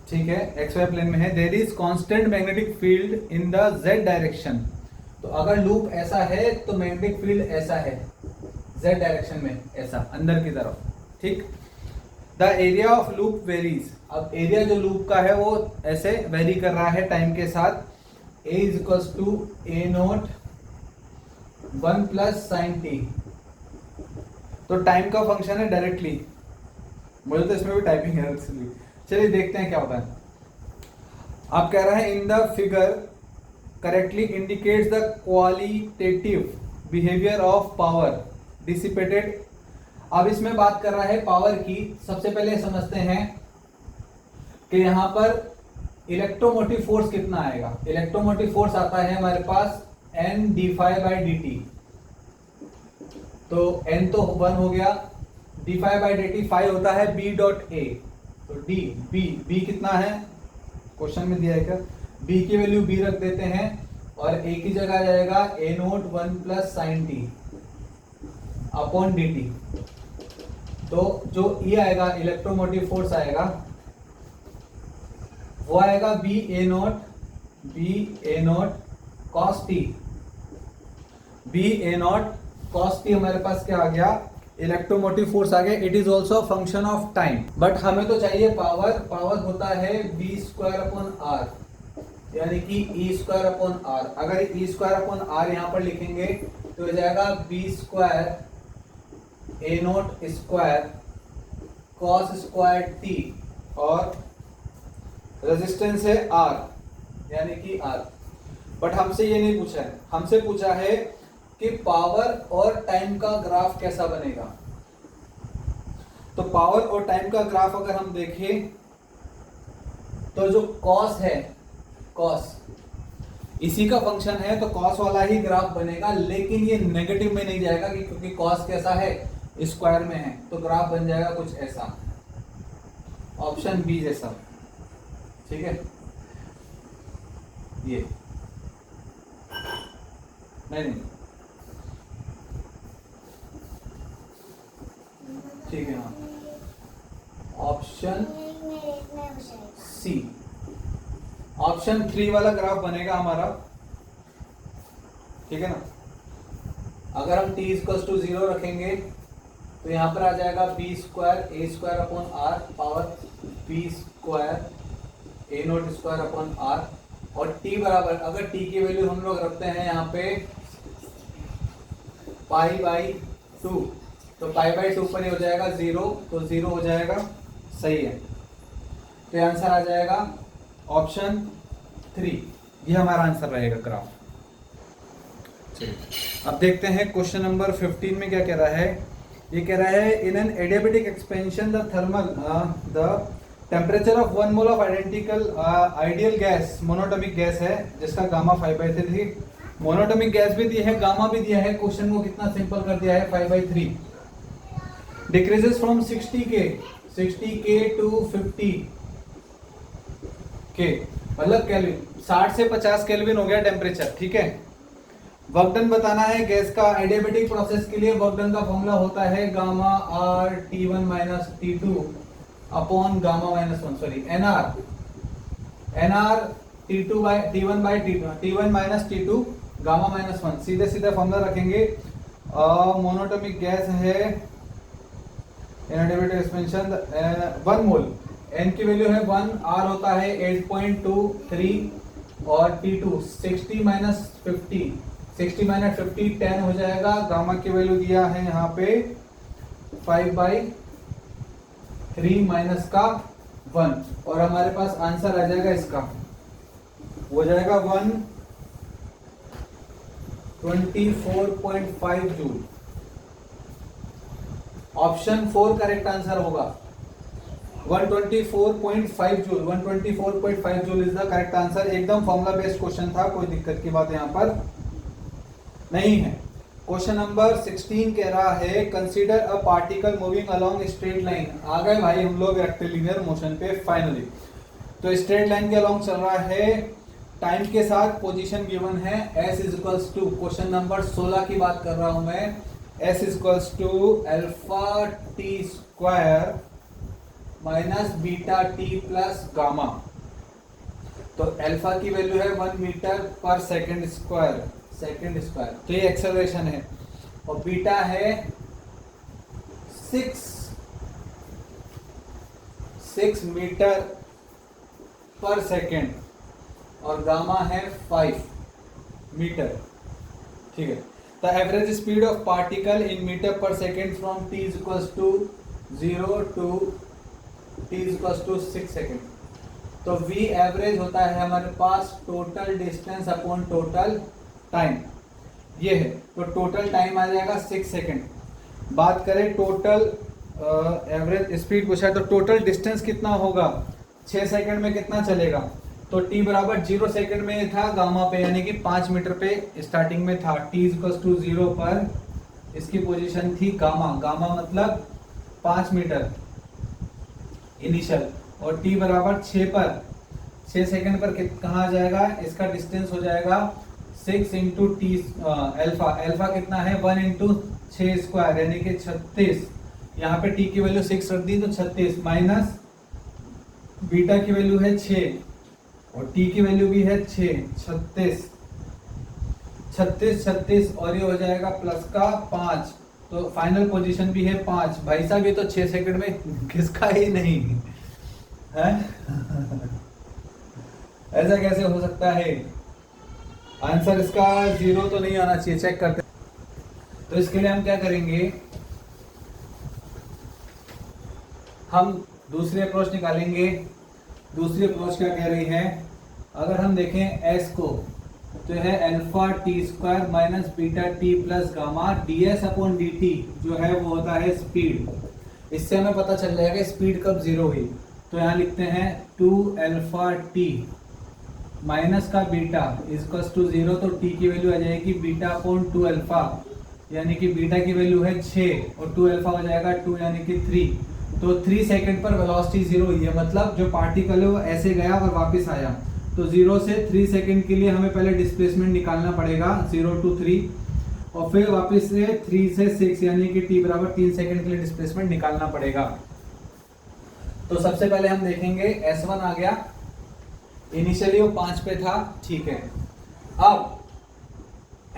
ठीक है, XY प्लेन में है। There is constant magnetic field in the Z direction. तो अगर लूप ऐसा है तो मैग्नेटिक फील्ड ऐसा है, Z डायरेक्शन में, ऐसा अंदर की तरफ। ठीक, the area of loop varies. अब एरिया जो लूप का है वो ऐसे वेरी कर रहा है टाइम के साथ। A = A0 1 + sin t। तो टाइम का फंक्शन है डायरेक्टली, मुझे तो इसमें भी टाइपिंग है। चलिए देखते हैं क्या होता है। आप कह रहे हैं in the figure correctly indicates the qualitative behaviour of power dissipated. अब इसमें बात कर रहा है पावर की। सबसे पहले समझते हैं कि यहां पर इलेक्ट्रोमोटिव फोर्स कितना आएगा। इलेक्ट्रोमोटिव फोर्स आता है हमारे पास N d∅/dt। तो N तो 1 हो गया, d∅/dt 5 होता है B.A। तो B कितना है, क्वेश्चन में दिया है क्या, B की वैल्यू B रख देते हैं और A की जगह आ जाएगा A0 1 + sin t। Upon D T. तो जो E आएगा, इलेक्ट्रोमोटिव फोर्स आएगा, वो आएगा B A naught cos T. B A naught cos T हमारे पास क्या आ गया, इलेक्ट्रोमोटिव फोर्स आ गया। It is also function of time, but हमें तो चाहिए पावर। पावर होता है बी स्क्वायर अपॉन आर, यानी कि ई स्क्वायर अपॉन आर। अगर ई स्क्वायर अपॉन आर यहां पर लिखेंगे तो हो जाएगा B square A naught square cos square T, और रेजिस्टेंस है आर, यानी कि आर। बट हमसे ये नहीं पूछा है, हमसे पूछा है कि पावर और टाइम का ग्राफ कैसा बनेगा। तो पावर और टाइम का ग्राफ अगर हम देखें तो जो कॉस है, कॉस इसी का फंक्शन है, तो कॉस वाला ही ग्राफ बनेगा। लेकिन ये नेगेटिव में नहीं जाएगा क्योंकि कॉस कैसा है, स्क्वायर में है, तो ग्राफ बन जाएगा कुछ ऐसा, ऑप्शन बी जैसा। ठीक है, ये नहीं, ठीक है, हाँ, ऑप्शन सी, ऑप्शन 3 वाला ग्राफ बनेगा हमारा। ठीक है ना। अगर हम t इक्वल टू 0 रखेंगे तो यहां पर आ जाएगा B square A square upon R power B square A naught square upon R, और t बराबर, अगर t की वैल्यू हम लोग रखते हैं यहाँ पे पाई बाई 2, तो पाई बाई 2 पर ही हो जाएगा 0, तो 0 हो जाएगा। सही है, तो आंसर आ जाएगा ऑप्शन 3, ये हमारा आंसर रहेगा ग्राफ। चलिए अब देखते हैं क्वेश्चन नंबर 15 में क्या कह रहा है। ये कह रहा है in an adiabatic expansion the thermal the temperature of 1 mole of identical ideal gas, monoatomic gas है जिसका गामा 5/3, मोनोटॉमिक गैस भी दी है, गामा भी दिया है। क्वेश्चन को कितना सिंपल कर दिया है, 5/3, डिक्रीजेस फ्रॉम 60 के टू 50 के, मतलब केल्विन, 60 से 50 केल्विन हो गया टेम्परेचर। ठीक है, वर्क डन बताना है गैस का। एडियाबेटिक प्रोसेस के लिए वर्क डन का फॉर्मूला होता है gamma R T1 minus T2 upon gamma minus 1, sorry NR T1 by T1 minus T2 gamma minus 1। सीधे सीधे फॉर्मूला रखेंगे। मोनोटॉमिक गैस है, एडियाबेटिक एक्सपेंशन 1 मोल, n की वैल्यू है 1, r होता है 8.23 और T2 60 माइनस 50, 60 माइनस 50 10 हो जाएगा। गामा की वैल्यू दिया है यहाँ पे 5/3 माइनस का 1, और हमारे पास आंसर आ जाएगा इसका, हो जाएगा 124.5 जूल। ऑप्शन 4 करेक्ट आंसर होगा, 124.5 joule, 124.5 joule is the correct answer. एकदम फॉर्मूला बेस्ड क्वेश्चन था, कोई दिक्कत की बात यहाँ पर नहीं है। क्वेश्चन नंबर 16 कह रहा है consider a particle moving along straight line. आ गए भाई हम लोग रेक्टिलिनियर मोशन पे फाइनली। तो स्ट्रेट लाइन के अलोंग चल रहा है, टाइम के साथ पोजीशन गिवन है s is equals to, question number 16 की बात कर रहा हूं मैं, s is equals to alpha T square minus beta T plus gamma. तो अल्फा की वैल्यू है 1 मीटर पर सेकंड स्क्वायर, तो ये एक्सेलरेशन है, और बीटा है 6 मीटर पर सेकंड, और गामा है 5 मीटर। ठीक है, the average speed of particle in metre पर second from t is equals to 0 to t is equals to 6 second. तो v एवरेज होता है हमारे पास total distance upon total time, ये है। तो टोटल टाइम आ जाएगा 6 सेकंड। बात करें टोटल एवरेज स्पीड पूछा है, तो टोटल डिस्टेंस कितना होगा, 6 सेकंड में कितना चलेगा। तो t बराबर 0 सेकंड में था गामा पे, यानी कि 5 मीटर पे स्टार्टिंग में था। t इक्वल्स टू 0 पर इसकी पोजीशन थी गामा मतलब 5 मीटर इनिशियल, और t बराबर 6 पर, 6 सेकंड पर कहाँ जाएगा, इसका डिस्टेंस हो जाएगा 6 इंटू टी अल्फा, अल्फा कितना है 1 इंटू 6 स्क्वायर यानी कि 36, यहाँ पे टी की वैल्यू 6 रख दी तो 36 माइनस बीटा की वैल्यू है 6 और टी की वैल्यू भी है 6, 36 36 36 और ये हो जाएगा प्लस का 5, तो फाइनल पोजीशन भी है 5। भाई साहब ये तो 6 सेकंड में किसका ही नहीं है ऐसा कैसे हो सकता है? आंसर इसका 0 तो नहीं आना चाहिए, चेक करते। तो इसके लिए हम क्या करेंगे, हम दूसरी अप्रोच निकालेंगे। दूसरी अप्रोच क्या कह रही है, अगर हम देखें s को तो है alpha T square minus beta T plus gamma ds upon dt जो है वो होता है स्पीड। इससे हमें पता चल जाएगा स्पीड कब जीरो हुई। तो यहाँ लिखते हैं 2 अल्फा टी माइनस का बीटा इजकल्स टू 0, तो टी की वैल्यू आ जाएगी बीटा अपॉन 2 अल्फा यानी कि बीटा की वैल्यू है 6 और 2 अल्फा हो जाएगा 2 यानी कि 3। तो 3 सेकंड पर वेलोसिटी जीरो हुई है, मतलब जो पार्टिकल है वो ऐसे गया और वापस आया। तो 0 से 3 सेकंड के लिए हमें पहले डिस्प्लेसमेंट निकालना पड़ेगा 0 to 3 और फिर वापस से 3 से 6 यानी कि t बराबर 3 सेकंड के लिए डिस्प्लेसमेंट निकालना पड़ेगा। तो सबसे पहले हम देखेंगे S1 आ गया, इनिशियली वो 5 पे था, ठीक है। अब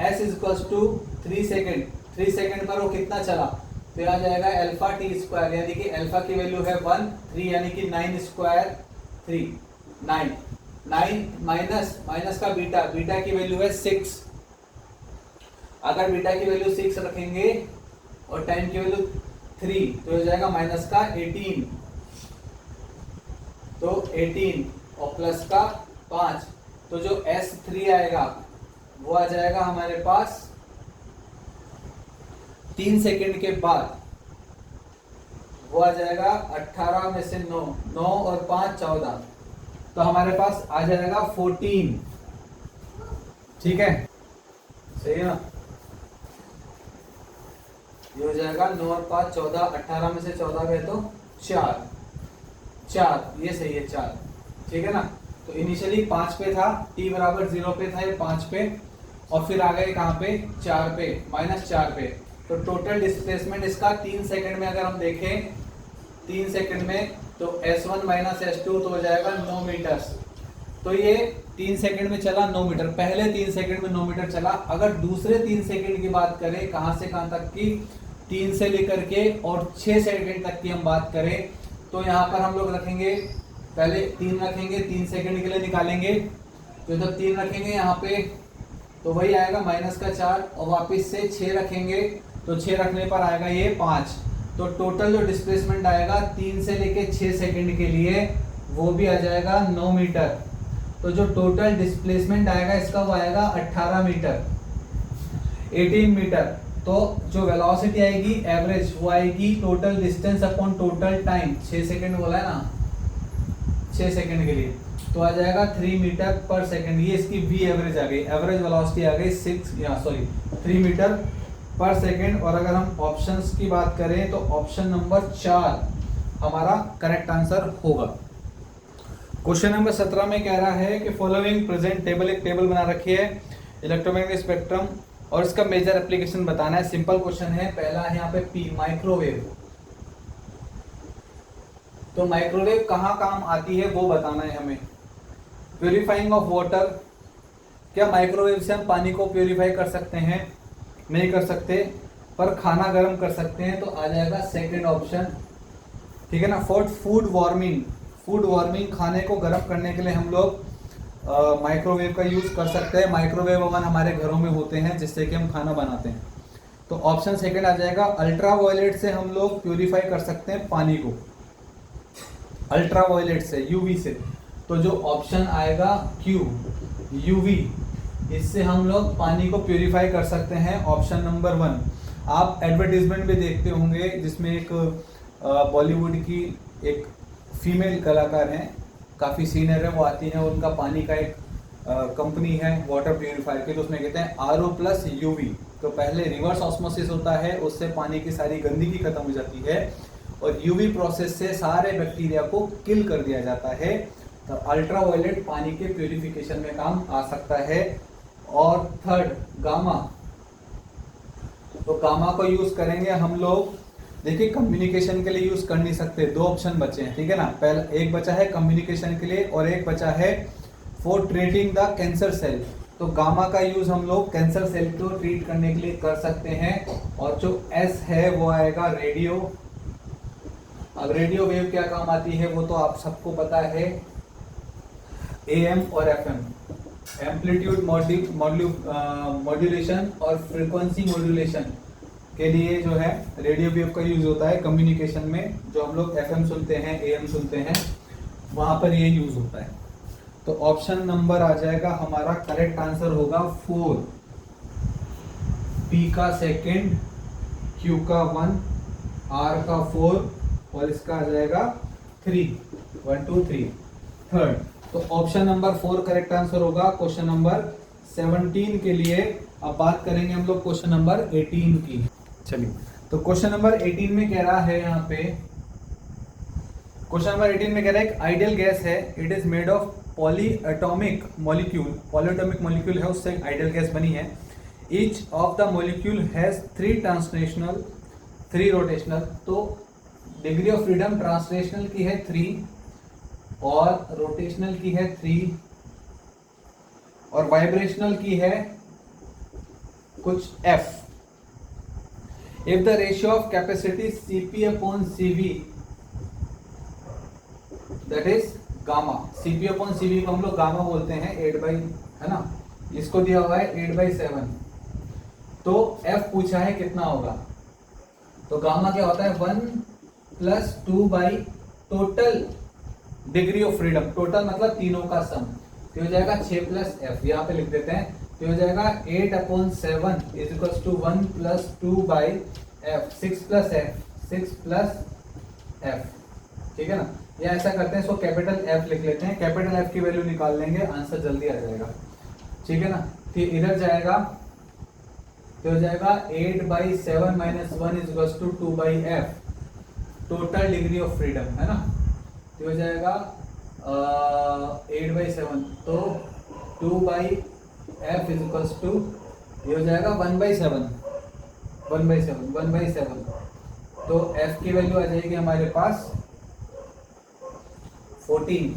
S equals to 3 second, 3 second पर वो कितना चला, फिर आ जाएगा अल्फा टी स्क्वायर यानी कि अल्फा की वैल्यू है 1, 3 यानी कि 9 स्क्वायर 3, 9 माइनस का बीटा, बीटा की वैल्यू है 6। अगर बीटा की वैल्यू 6 रखेंगे और टाइम की वैल्यू 3 तो हो जाएगा माइनस का 18, तो 18 और प्लस का 5, तो जो S3 आएगा वो आ जाएगा हमारे पास 3 सेकंड के बाद, वो आ जाएगा 18 में से 9, 9 और 5 14, तो हमारे पास आ जाएगा 14, ठीक है, सही है ना। ये हो जाएगा 9 और 5 14, 18 में से 14 गए तो 4, ये सही है 4, ठीक है ना। तो इनिशियली 5 पे था, t बराबर 0 पे था, ये 5 पे और फिर आ गए कहाँ पे 4 पे, -4 पे। तो टोटल डिस्प्लेसमेंट इसका 3 सेकंड में अगर हम देखें 3 सेकंड में तो S1 माइनस S2 तो हो जाएगा 9 मीटर। तो ये 3 सेकंड में चला 9 मीटर, पहले 3 सेकंड में 9 मीटर चला। अगर दूसरे 3 सेकंड की बात करें, कहां से कहां तक की, 3 से लेकर के और 6 सेकंड तक की हम बात करें, तो यहाँ पर हम लोग रखेंगे, पहले 3 रखेंगे, 3 सेकंड के लिए निकालेंगे, तो जब 3 रखेंगे यहाँ पे तो वही आएगा -4 और वापस से 6 रखेंगे तो 6 रखने पर आएगा ये 5। तो टोटल जो डिस्प्लेसमेंट आएगा 3 से लेके 6 सेकंड के लिए वो भी आ जाएगा 9 मीटर। तो जो टोटल डिस्प्लेसमेंट आएगा इसका वो आएगा 18 मीटर, 18 मीटर। तो जो वेलोसिटी आएगी एवरेज वो आएगी total distance upon total time, 6 second बोला है ना, 6 सेकंड के लिए, तो आ जाएगा 3 मीटर पर सेकंड। ये इसकी वी एवरेज आ गई, एवरेज वेलोसिटी आ गई 3 मीटर पर सेकंड। और अगर हम ऑप्शंस की बात करें तो ऑप्शन नंबर 4 हमारा करेक्ट आंसर होगा। क्वेश्चन नंबर 17 में कह रहा है कि फॉलोइंग प्रेजेंट टेबल, एक टेबल बना रखी है इलेक्ट्रोमैग्नेटिक स्पेक्ट्रम और इसका मेजर एप्लीकेशन बताना है। सिंपल क्वेश्चन है। पहला है यहाँ पे पी, माइक्रोवेव। तो माइक्रोवेव कहाँ काम आती है वो बताना है हमें। प्यूरिफाइंग ऑफ वाटर, क्या माइक्रोवेव से हम पानी को प्यूरिफाई कर सकते हैं? नहीं कर सकते, पर खाना गर्म कर सकते हैं, तो आ जाएगा सेकंड ऑप्शन, ठीक है ना। फूड वार्मिंग, फूड वार्मिंग, खाने को गर्म करने के लिए हम लोग माइक्रोवेव का यूज कर सकते हैं। माइक्रोवेव ओवन हमारे घरों में होते हैं जिससे कि हम खाना बनाते हैं। तो ऑप्शन सेकंड आ जाएगा। अल्ट्रा वायलेट से हम लोग प्यूरिफाई कर सकते हैं पानी को, अल्ट्रा वायलेट से, यूवी से। तो जो ऑप्शन आएगा क्यू, यूवी, इससे हम लोग पानी को प्यूरिफाई कर सकते हैं, ऑप्शन नंबर 1। आप एडवर्टीजमेंट भी देखते होंगे जिसमें एक बॉलीवुड की एक फीमेल कलाकार हैं, काफ़ी सीनियर है, वो आती हैं, उनका पानी का एक कंपनी है वाटर प्यूरिफायर की, तो उसमें कहते हैं RO प्लस यूवी। तो पहले रिवर्स ऑस्मोसिस होता है, उससे पानी की सारी गंदगी खत्म हो जाती है और यूवी प्रोसेस से सारे बैक्टीरिया को किल कर दिया जाता है। तो अल्ट्रा वायलेट पानी के प्यूरिफिकेशन में काम आ सकता है। और थर्ड गामा, तो गामा को यूज करेंगे हम लोग। देखिए कम्युनिकेशन के लिए यूज कर नहीं सकते, दो ऑप्शन बचे हैं, ठीक है ना। पहला एक बचा है कम्युनिकेशन के लिए और एक बचा है for treating the cancer cell. तो गामा का यूज हम लोग कैंसर सेल को ट्रीट करने के लिए कर सकते हैं। और जो एस है वो आएगा रेडियो। अब रेडियो वेव क्या काम आती है वो तो आप सबको पता है, एएम और एफएम, एम्पलीट्यूड मॉड्यूलेशन और फ्रीक्वेंसी मॉड्यूलेशन के लिए जो है रेडियो वेव का यूज होता है कम्युनिकेशन में। जो हम लोग एफएम सुनते हैं, एएम सुनते हैं, वहां पर ये यूज होता है। तो ऑप्शन नंबर आ जाएगा हमारा, करेक्ट आंसर होगा 4, पी का सेकंड, क्यू का 1, आर का 4 और इसका आ जाएगा 3, 1 2 3 थर्ड। तो ऑप्शन नंबर 4 करेक्ट आंसर होगा क्वेश्चन नंबर 17 के लिए। अब बात करेंगे हम लोग क्वेश्चन नंबर 18 की। चलिए, तो क्वेश्चन नंबर 18 में कह रहा है यहाँ पे, क्वेश्चन नंबर 18 में कह रहा है एक आइडियल गैस है, it is made of polyatomic molecule है, उससे आइडियल गैस बनी है। Each of the molecule has 3 translational 3 rotational. तो डिग्री ऑफ फ्रीडम ट्रांसलेशनल की है 3 और रोटेशनल की है 3 और वाइब्रेशनल की है कुछ f। If the ratio of capacity Cp/Cv that is gamma, Cp/Cv को हम लोग गामा बोलते हैं, 8 बाई, है ना, इसको दिया हुआ है 8/7। तो f पूछा है कितना होगा, तो गामा क्या होता है 1 + 2 by total degree of freedom, total मतलब तीनों का सम, तो हो जाएगा 6 + f, यहाँ पे लिख देते हैं, तो हो जाएगा 8/7 = 1 + 2 बाई f, 6 + f, ठीक है ना। या ऐसा करते हैं, इसको कैपिटल F लिख लेते हैं, कैपिटल F की वैल्यू निकाल लेंगे, आंसर जल्दी आ जाएगा, ठीक है ना। फिर इधर जाएगा तो हो जाएगा 8/7 - 1 = 2/f, total degree of freedom, है ना। तो हो जाएगा 8/7, तो 2/f = ये हो जाएगा 1/7, 1/7। तो f की वैल्यू आ जाएगी हमारे पास 14,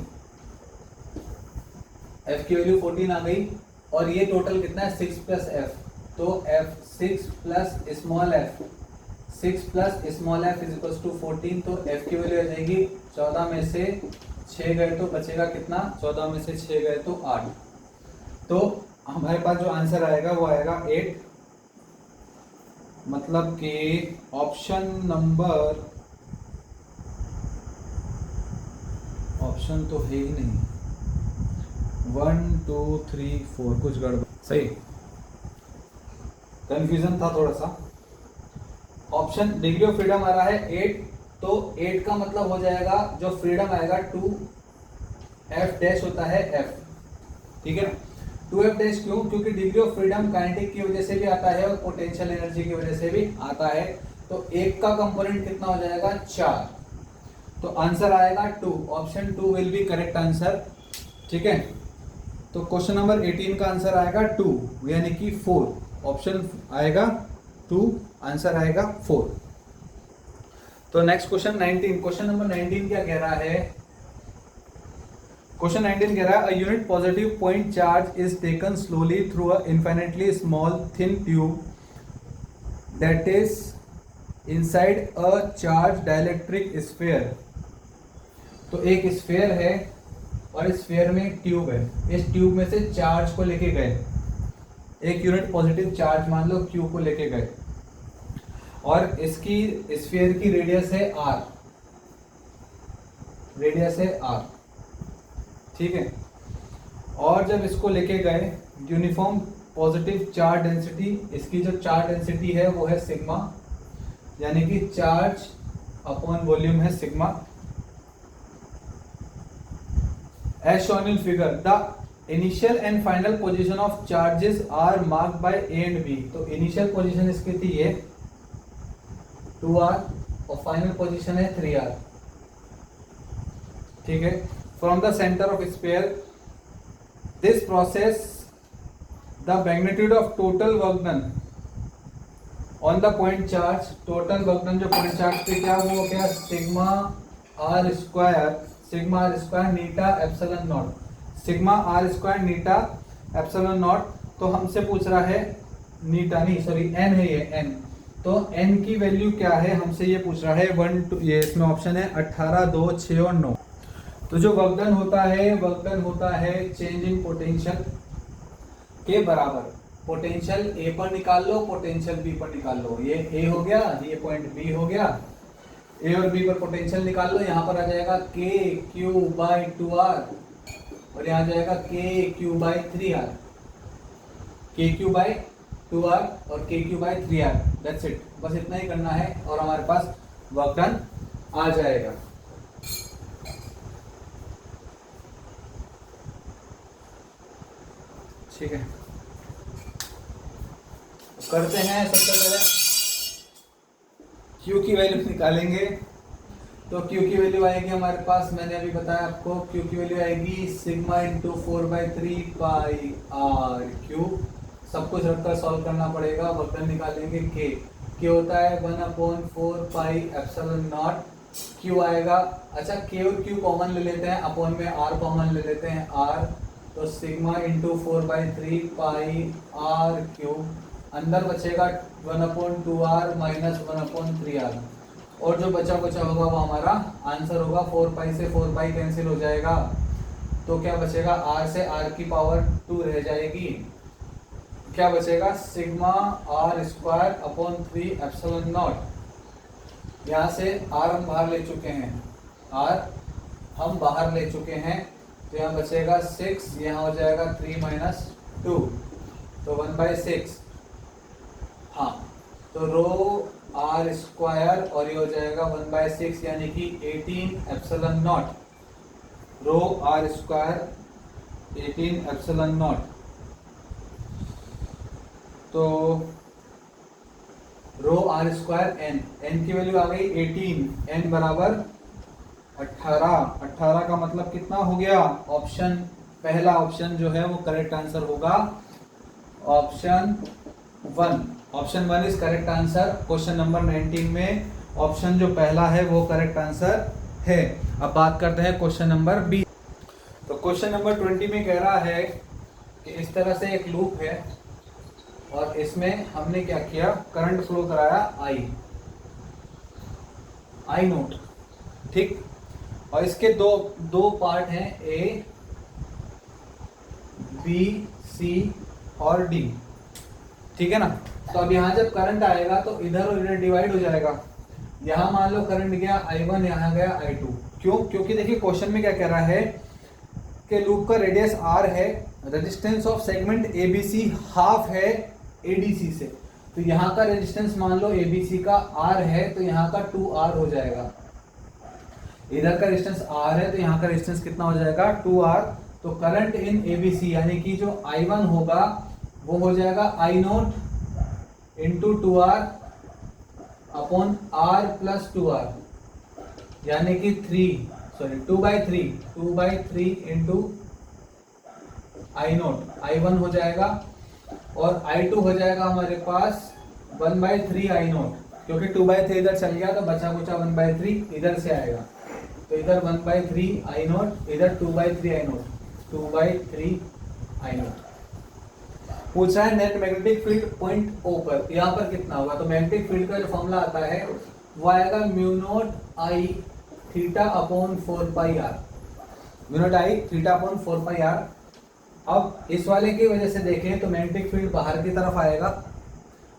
f की वैल्यू 14 आ गई। और ये टोटल कितना है 6 + f, तो f 6 + small f, 6 + small f = 14। तो f की वैल्यू आ जाएगी 14 में से 6 गए तो बचेगा कितना, 14 में से 6 गए तो 8। तो हमारे पास जो आंसर आएगा वो आएगा 8, मतलब कि ऑप्शन तो है ही नहीं, 1 2 3 4 कुछ गड़बड़, सही कंफ्यूजन था थोड़ा सा। ऑप्शन डिग्री ऑफ फ्रीडम आ रहा है 8, तो 8 का मतलब हो जाएगा जो फ्रीडम आएगा 2f' होता है f, ठीक है ना। 2f' क्यों, क्योंकि डिग्री ऑफ फ्रीडम काइनेटिक की वजह से भी आता है और पोटेंशियल एनर्जी की वजह से भी आता है। तो 1 का कंपोनेंट कितना हो जाएगा 4, तो आंसर आएगा 2, option 2 will be correct answer, ठीक है। तो क्वेश्चन नंबर 18 का आंसर आएगा 2, यानी कि 4, ऑप्शन आएगा 2, आंसर आएगा 4। तो नेक्स्ट क्वेश्चन 19, क्वेश्चन नंबर 19 क्या कह रहा है, क्वेश्चन 19 कह रहा है a unit positive point charge is taken slowly through a infinitely small thin tube that is inside a charge dielectric sphere. तो एक स्फीयर है और इस स्फीयर में एक ट्यूब है, इस ट्यूब में से चार्ज को लेके गए, एक यूनिट पॉजिटिव चार्ज मान लो Q को लेके गए, और इसकी स्फीयर की रेडियस है r, ठीक है। और जब इसको लेके गए यूनिफॉर्म पॉजिटिव चार्ज डेंसिटी, इसकी जो चार्ज डेंसिटी है वो है सिग्मा, यानी कि चार्ज अपॉन वॉल्यूम है sigma. As shown in figure, the initial and final position of charges are marked by A and B। तो initial position इसकी थी ये 2r और final position है 3r, ठीक है। From the center of sphere, this process, the magnitude of total work done on the point charge total work done जो point charge पे क्या वो हो गया सिग्मा आर स्क्वायर नीटा epsilon naught, sigma R square नीटा एप्सिलॉन नॉट। तो हमसे पूछ रहा है नीटा नहीं सॉरी एन है ये एन, तो एन की वैल्यू क्या है हमसे ये पूछ रहा है 1 2, ये इसमें ऑप्शन है 18 2 6 और 9। तो जो वर्क डन होता है चेंज इन पोटेंशियल के बराबर, पोटेंशियल ए पर निकाल लो पोटेंशियल बी पर निकाल लो, ये ए हो गया ये पॉइंट बी हो गया, ए और बी पर पोटेंशियल निकाल लो, यहाँ पर आ जाएगा के क्यू बाई 2r और यहाँ जाएगा के क्यू बाई 3r, के क्यू बाई 2r और के Q by 3r, that's it, बस इतना ही करना है और हमारे पास वर्क डन आ जाएगा। ठीक है, करते हैं। सबसे पहले Q की वैल्यू निकालेंगे, तो Q की वैल्यू आएगी हमारे पास, मैंने अभी बताया आपको Q की वैल्यू आएगी sigma into 4/3 pi R cube, सब कुछ रखकर सॉल्व करना पड़ेगा। वर्क डन निकालेंगे K होता है 1/4 पाई एप्सिलॉन नॉट, Q आएगा, अच्छा K और Q कॉमन ले लेते हैं, अपॉन में R कॉमन ले लेते हैं R, तो sigma into 4/3 pi R cube, अंदर बचेगा 1/2r माइनस 1/3r और जो बचा होगा वो हमारा आंसर होगा। 4 पाई से 4 पाई कैंसिल हो जाएगा, तो क्या बचेगा r से r की पावर 2 रह जाएगी, क्या बचेगा sigma R square upon 3 epsilon naught. यहाँ से r हम बाहर ले चुके हैं, तो यहाँ बचेगा 6, यहाँ हो जाएगा 3 माइनस 2 तो 1/6, हाँ तो रो आर स्क्वायर और ये हो जाएगा 1/6 यानी कि 18 epsilon naught, rho R square 18 epsilon naught. तो रो आर स्क्वायर एन की वैल्यू आ गई 18, एन बराबर 18 का मतलब कितना हो गया, ऑप्शन पहला ऑप्शन जो है वो करेक्ट आंसर होगा, option 1 is correct answer. Question number 19 में ऑप्शन जो पहला है वो करेक्ट आंसर है। अब बात करते हैं क्वेश्चन नंबर 20। तो क्वेश्चन नंबर 20 में कह रहा है कि इस तरह से एक लूप है और इसमें हमने क्या किया, करंट फ्लो कराया आई नोट, ठीक, और इसके दो पार्ट हैं ए बी सी और डी, ठीक है ना। तो अब यहाँ जब करंट आएगा तो इधर और इधर डिवाइड हो जाएगा, यहाँ मान लो करंट गया I1, यहाँ गया I2, क्यों, क्योंकि देखिए क्वेश्चन में क्या कह रहा है कि लूप का रेडियस R है, resistance of segment ABC half है ADC से, तो यहाँ का रेजिस्टेंस मान लो ABC का R है तो यहाँ का 2R हो जाएगा, इधर का रेजिस्टेंस R है तो यहाँ का रेजिस्टेंस कितना हो जाएगा 2R। तो करंट इन ABC यानी कि जो I1 होगा वो हो जाएगा I naught into 2R upon R plus 2R यानी कि 2/3 इंटू I नोट, I1 हो जाएगा और I2 हो जाएगा हमारे पास 1/3 I नोट, क्योंकि 2/3 इधर चल गया तो बचा 1/3 इधर से आएगा, तो इधर 1/3 I नोट, इधर 2/3 I नोट, 2/3 I नोट। पूछा है net magnetic field point O पर, यहाँ पर कितना होगा, तो मैग्नेटिक फील्ड का जो फॉर्मूला आता है वो आएगा mu naught I theta upon 4 pi R, mu naught I theta upon 4 pi R. अब इस वाले की वजह से देखें तो मैग्नेटिक फील्ड बाहर की तरफ आएगा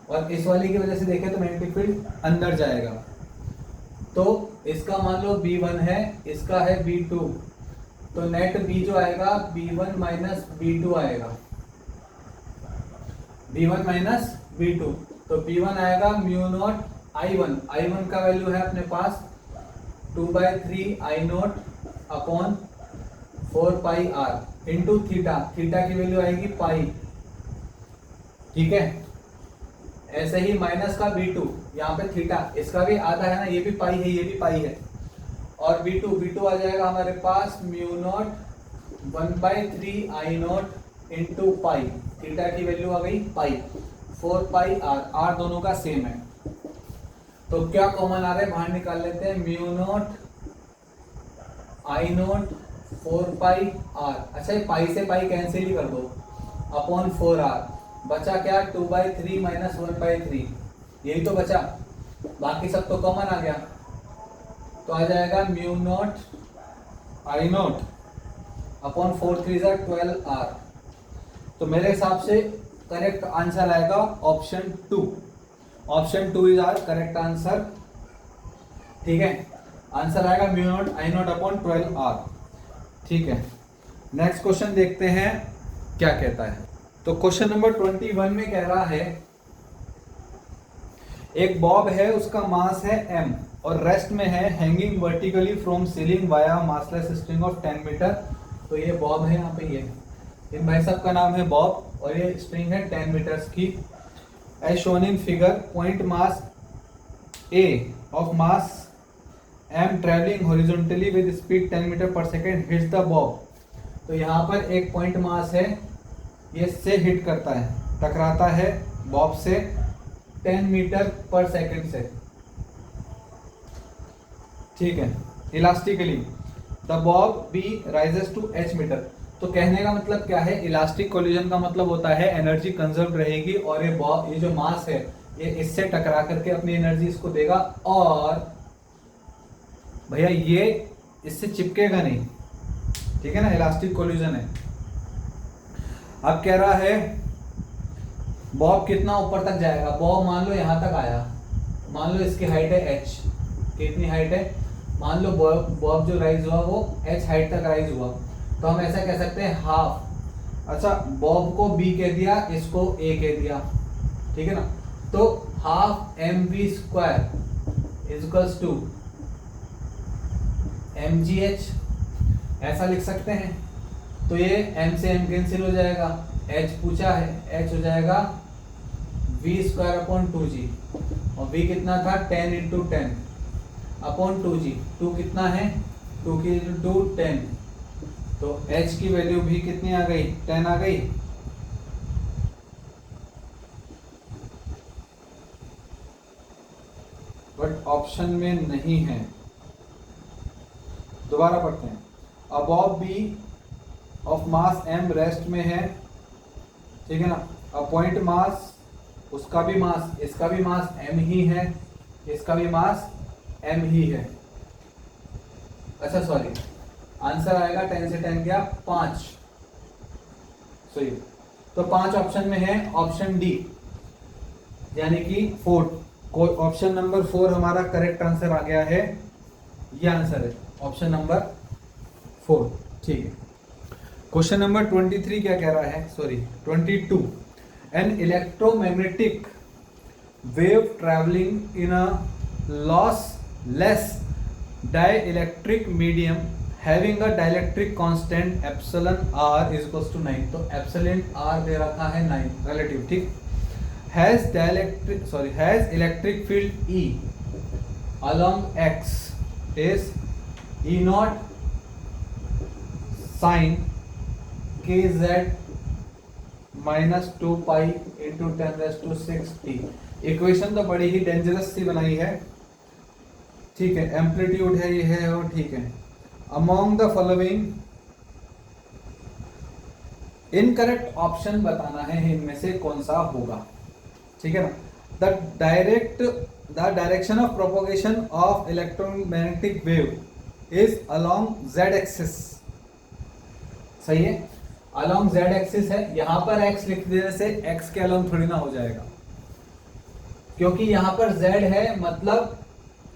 और इस वाले की वजह से देखें तो मैग्नेटिक फील्ड अंदर जाएगा, तो इसका मान लो B1 है, इसका है B2, तो नेट B जो आएगा B1 माइनस B2 आएगा, B1 माइनस B2, तो B1 आएगा म्यू नॉट I1 का वैल्यू है अपने पास 2/3 I naught upon 4 pi R into theta की वैल्यू आएगी पाई, ठीक है। ऐसे ही माइनस का B2, यहाँ पे थीटा इसका भी आधा है ना, ये भी पाई है ये भी पाई है, और B2 आ जाएगा हमारे पास mu naught 1/3 I naught into pi, theta की वैल्यू आ गई पाई, 4 पाई आर, आर दोनों का सेम है तो क्या कॉमन आ रहा है बाहर निकाल लेते हैं, mu naught I naught 4 pi R. अच्छा ये पाई से पाई कैंसिल ही कर दो, अपॉन 4 आर, बचा क्या 2/3 माइनस 1/3, यही तो बचा, बाकी सब तो कॉमन आ गया तो आ जाएगा mu naught I naught upon 4 3 12 R. तो मेरे हिसाब से करेक्ट आंसर आएगा option 2, option 2 is are correct answer. ठीक है, आंसर आएगा mu naught I naught upon 12 R. ठीक है, नेक्स्ट क्वेश्चन देखते हैं क्या कहता है। तो क्वेश्चन नंबर 21 में कह रहा है एक बॉब है, उसका मास है m और रेस्ट में है hanging vertically from ceiling via massless string of 10 metre. तो ये बॉब है, यहाँ पे ये इन भाई साहब का नाम है बॉब और ये स्ट्रिंग है 10 मीटर्स की। As shown in figure point mass a of mass m travelling horizontally with speed 10 metre पर सेकेंड हिट्स द बॉब। तो यहाँ पर एक पॉइंट मास है, ये से हिट करता है, टकराता है बॉब से 10 मीटर पर सेकेंड से। ठीक है, elastically the bob be rises to h metre. तो कहने का मतलब क्या है, इलास्टिक कोलिजन का मतलब होता है एनर्जी कंजर्व रहेगी और ये बॉब, ये जो मास है ये इससे टकरा करके अपनी एनर्जी इसको देगा और भैया ये इससे चिपकेगा नहीं। ठीक है ना, इलास्टिक कोलिजन है। अब कह रहा है बॉब कितना ऊपर तक जाएगा, बॉब मान लो यहां तक आया, मान लो इसकी हाइट है h, कितनी हाइट है, मान लो बॉब जो राइज हुआ वो h हाइट तक राइज हुआ, तो हम ऐसा कह सकते हैं हाफ। अच्छा बॉब को b कह दिया, इसको a कह दिया, ठीक है ना, तो half mv square equals to mgh, ऐसा लिख सकते हैं। तो ये m से m कैंसिल हो जाएगा, h पूछा है, h हो जाएगा v स्क्वायर अपॉन 2g और v कितना था 10 इंटू 10 अपॉन 2g, 2 कितना है 2 की 2 10, तो h की वैल्यू भी कितनी आ गई 10 आ गई। बट ऑप्शन में नहीं है, दोबारा पढ़ते हैं। Above B of mass m rest में है, ठीक है ना, अ पॉइंट मास, उसका भी मास, इसका भी मास m ही है, इसका भी मास m ही है। अच्छा सॉरी, आंसर आएगा 10 से 10 क्या 5, सही। तो 5 ऑप्शन में है, ऑप्शन डी यानी कि 4, ऑप्शन नंबर 4 हमारा करेक्ट आंसर आ गया है, ये आंसर है ऑप्शन नंबर 4। ठीक है, क्वेश्चन नंबर 23 क्या कह रहा है, sorry 22, an electromagnetic wave travelling in a lossless dielectric medium having a dielectric constant epsilon r is equals to 9। तो एप्सिलॉन r दे रखा है 9 रिलेटिव, ठीक। Has electric field E along x is E naught sin kz minus 2 pi into 10⁻⁶t। Equation तो बड़ी ही dangerous सी बनाई है, ठीक है, एम्पलीट्यूड है ये है और ठीक है। Among the following incorrect option बताना है, इनमें से कौन सा होगा, ठीक है ना। The direction of propagation of electromagnetic wave is along z axis, सही है, अलोंग z एक्सिस है। यहां पर x लिख देने से x के अलोंग थोड़ी ना हो जाएगा, क्योंकि यहां पर z है, मतलब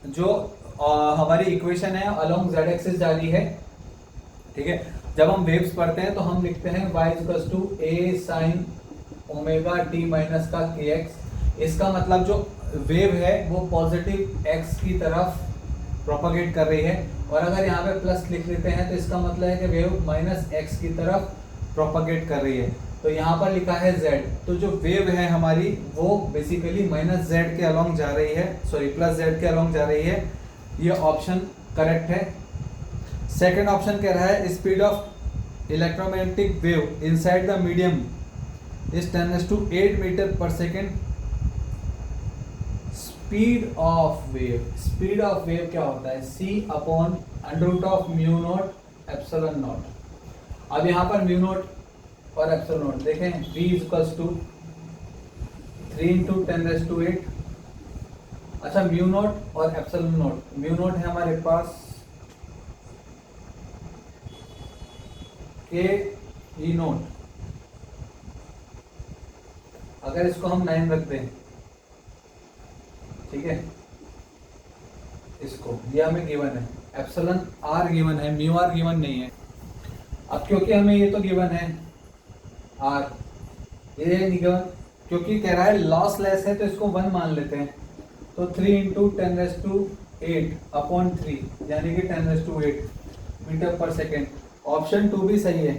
जो हमारी इक्वेशन है अलोंग z एक्सिस जा रही है, ठीक है। जब हम वेव्स पढ़ते हैं तो हम लिखते हैं y equals to a sin omega t minus का kx। इसका मतलब जो वेव है वो पॉजिटिव x की तरफ प्रोपागेट कर रही है, और अगर यहाँ पे प्लस लिख लेते हैं तो इसका मतलब है कि वेव माइनस x की तरफ प्रोपागेट कर रही है। तो यहाँ पर लिखा है z, तो जो वेव है हमारी वो बेसिकली माइनस z के अलोंग जा रही है, सॉरी प्लस z के अलोंग जा रही है, ये ऑप्शन करेक्ट है। सेकंड ऑप्शन कह रहा है speed of electromagnetic wave inside the medium is 10⁸ metre पर second. Speed of wave, speed of wave क्या होता है? c upon under of mu naught epsilon naught. अब यहाँ पर म्यू नॉट और एप्सिलॉन नॉट देखें, v इक्वल्स टू 3 × 10⁸। अच्छा, म्यू नॉट और एप्सिलॉन नॉट, म्यू नॉट है हमारे पास k e नॉट, अगर इसको हम 9 रख दें, ठीक है, इसको ये हमें गिवन है, एप्सिलॉन r गिवन है, म्यू r गिवन नहीं है। अब क्योंकि हमें ये तो गिवन है r, ये नहीं गिवन, क्योंकि कह रहा है लॉस लेस है तो इसको 1 मान लेते हैं। तो 3 × 10⁸ अपॉन 3 यानी कि 10⁸ मीटर पर सेकेंड। ऑप्शन 2 भी सही है।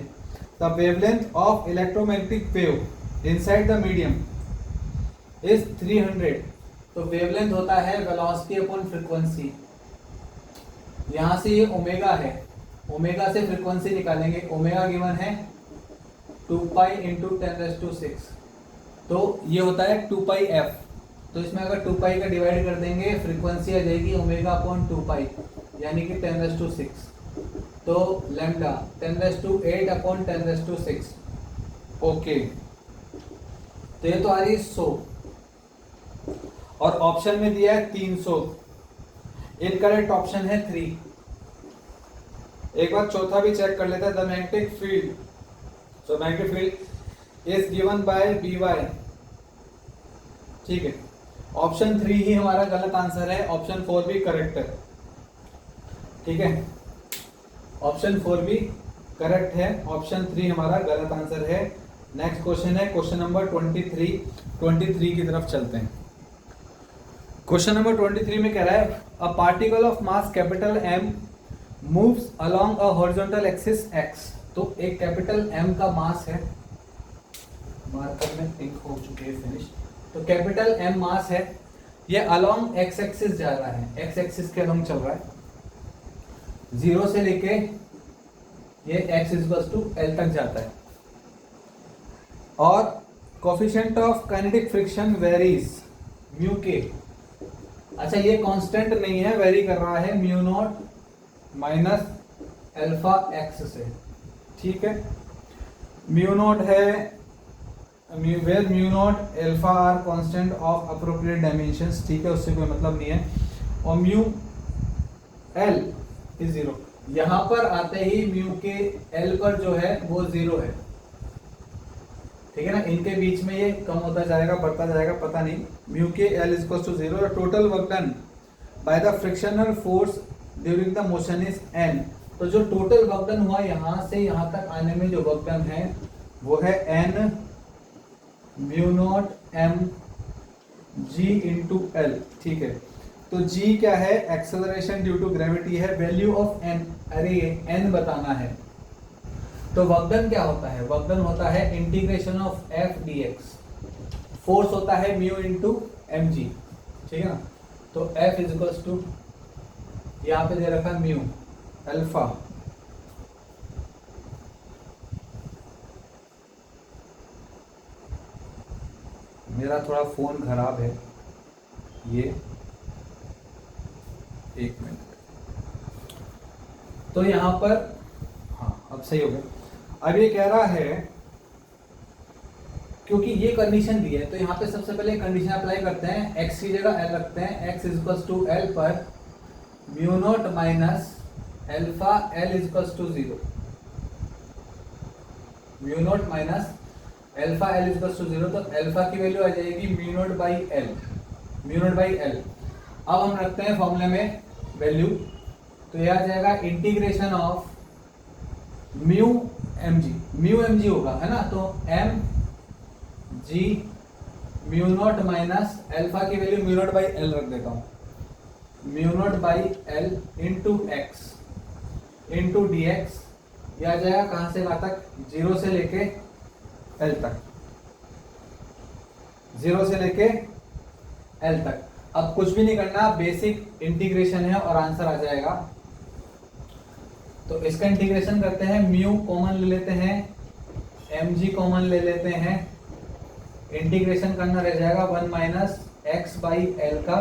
The wavelength of electromagnetic wave inside the medium is 300। तो वेवलेंथ होता है वेलोसिटी अपॉन फ्रीक्वेंसी। यहाँ से ये ओमेगा है, ओमेगा से फ्रीक्वेंसी निकालेंगे, ओमेगा गिवन है 2π × 10⁶। तो ये होता है 2πf। तो इसमें अगर 2π का डिवाइड कर देंगे, फ्रीक्वेंसी आ जाएगी ओमेगा अपॉन 2π यानी कि 10⁶। तो लैम्डा 10⁸ अपॉन 10⁶। ओके, तो ये तो आ रही 100 और ऑप्शन में दिया है 300। इनकरेक्ट ऑप्शन है 3। एक बार चौथा भी चेक कर लेते हैं। The magnetic field, so magnetic field is given by By, ठीक है। ऑप्शन 3 ही हमारा गलत आंसर है, ऑप्शन 4 भी करेक्ट है, ठीक है। ऑप्शन 4 भी करेक्ट है, ऑप्शन 3 हमारा गलत आंसर है। नेक्स्ट क्वेश्चन है क्वेश्चन नंबर 23 की तरफ चलते हैं। क्वेश्चन नंबर 23 में कह रहा है a particle of mass capital M moves along a horizontal axis x। तो एक कैपिटल M का मास है, मार्कर में पिंक हो चुके हैं, फिनिश। तो कैपिटल M मास है, ये अलोंग x एक्सिस जा रहा है, x एक्सिस के अलोंग चल रहा है, 0 से लेके ये x L तक जाता है। और coefficient of kinetic friction varies mu के। अच्छा, ये कांस्टेंट नहीं है, वेरी कर रहा है mu naught minus alpha X से, ठीक है। म्यू नॉट है, where mu naught alpha are constant of appropriate dimensions, ठीक है, उससे कोई मतलब नहीं है। और म्यू एल इज 0। यहां पर आते ही म्यू के एल पर जो है वो 0 है, ठीक है ना। इनके बीच में ये कम होता जाएगा, बढ़ता जाएगा, पता नहीं। म्यू के L equal to 0। Total work done by the frictional force during the motion is n। तो जो टोटल वर्क डन हुआ यहां से यहां तक आने में जो वर्क डन है वो है n mu naught m g into L, ठीक है। तो g क्या है? एक्सेलरेशन ड्यू टू ग्रेविटी है। वैल्यू ऑफ n, अरे ये n बताना है। तो वर्क डन क्या होता है? वर्क डन होता है integration of f dx। Force होता है म्यू इंटू एम जी, ठीक है ना। तो f इज इक्वल्स टू, यहाँ पे दे रखा म्यू अल्फा मेरा थोड़ा फोन खराब है, ये एक मिनट। तो यहां पर हाँ, अब सही हो गया। अब ये कह रहा है क्योंकि ये कंडीशन दी है तो यहाँ पे सबसे पहले कंडीशन अप्लाई करते हैं, x की जगह l रखते हैं। x इक्वल्स टू एल पर mu naught minus alpha l equals to 0। Mu naught minus alpha l equals to 0, तो अल्फा की वैल्यू आ जाएगी mu naught by L, mu naught by L. अब हम रखते हैं फॉर्मूले में वैल्यू, तो यह आ जाएगा integration of mu M G, mu M G होगा, है ना। तो M G mu naught minus alpha की value mu naught by L रख देता हूँ, mu naught by L into X into D X. यह आ जाएगा कहाँ से कहाँ तक? 0 से लेके एल तक, 0 से लेके एल तक। अब कुछ भी नहीं करना, बेसिक इंटीग्रेशन है और आंसर आ जाएगा। तो इसका इंटीग्रेशन करते हैं, म्यू कॉमन ले लेते हैं, एम जी कॉमन ले लेते हैं, इंटीग्रेशन करना रह जाएगा 1 माइनस एक्स बाई एल का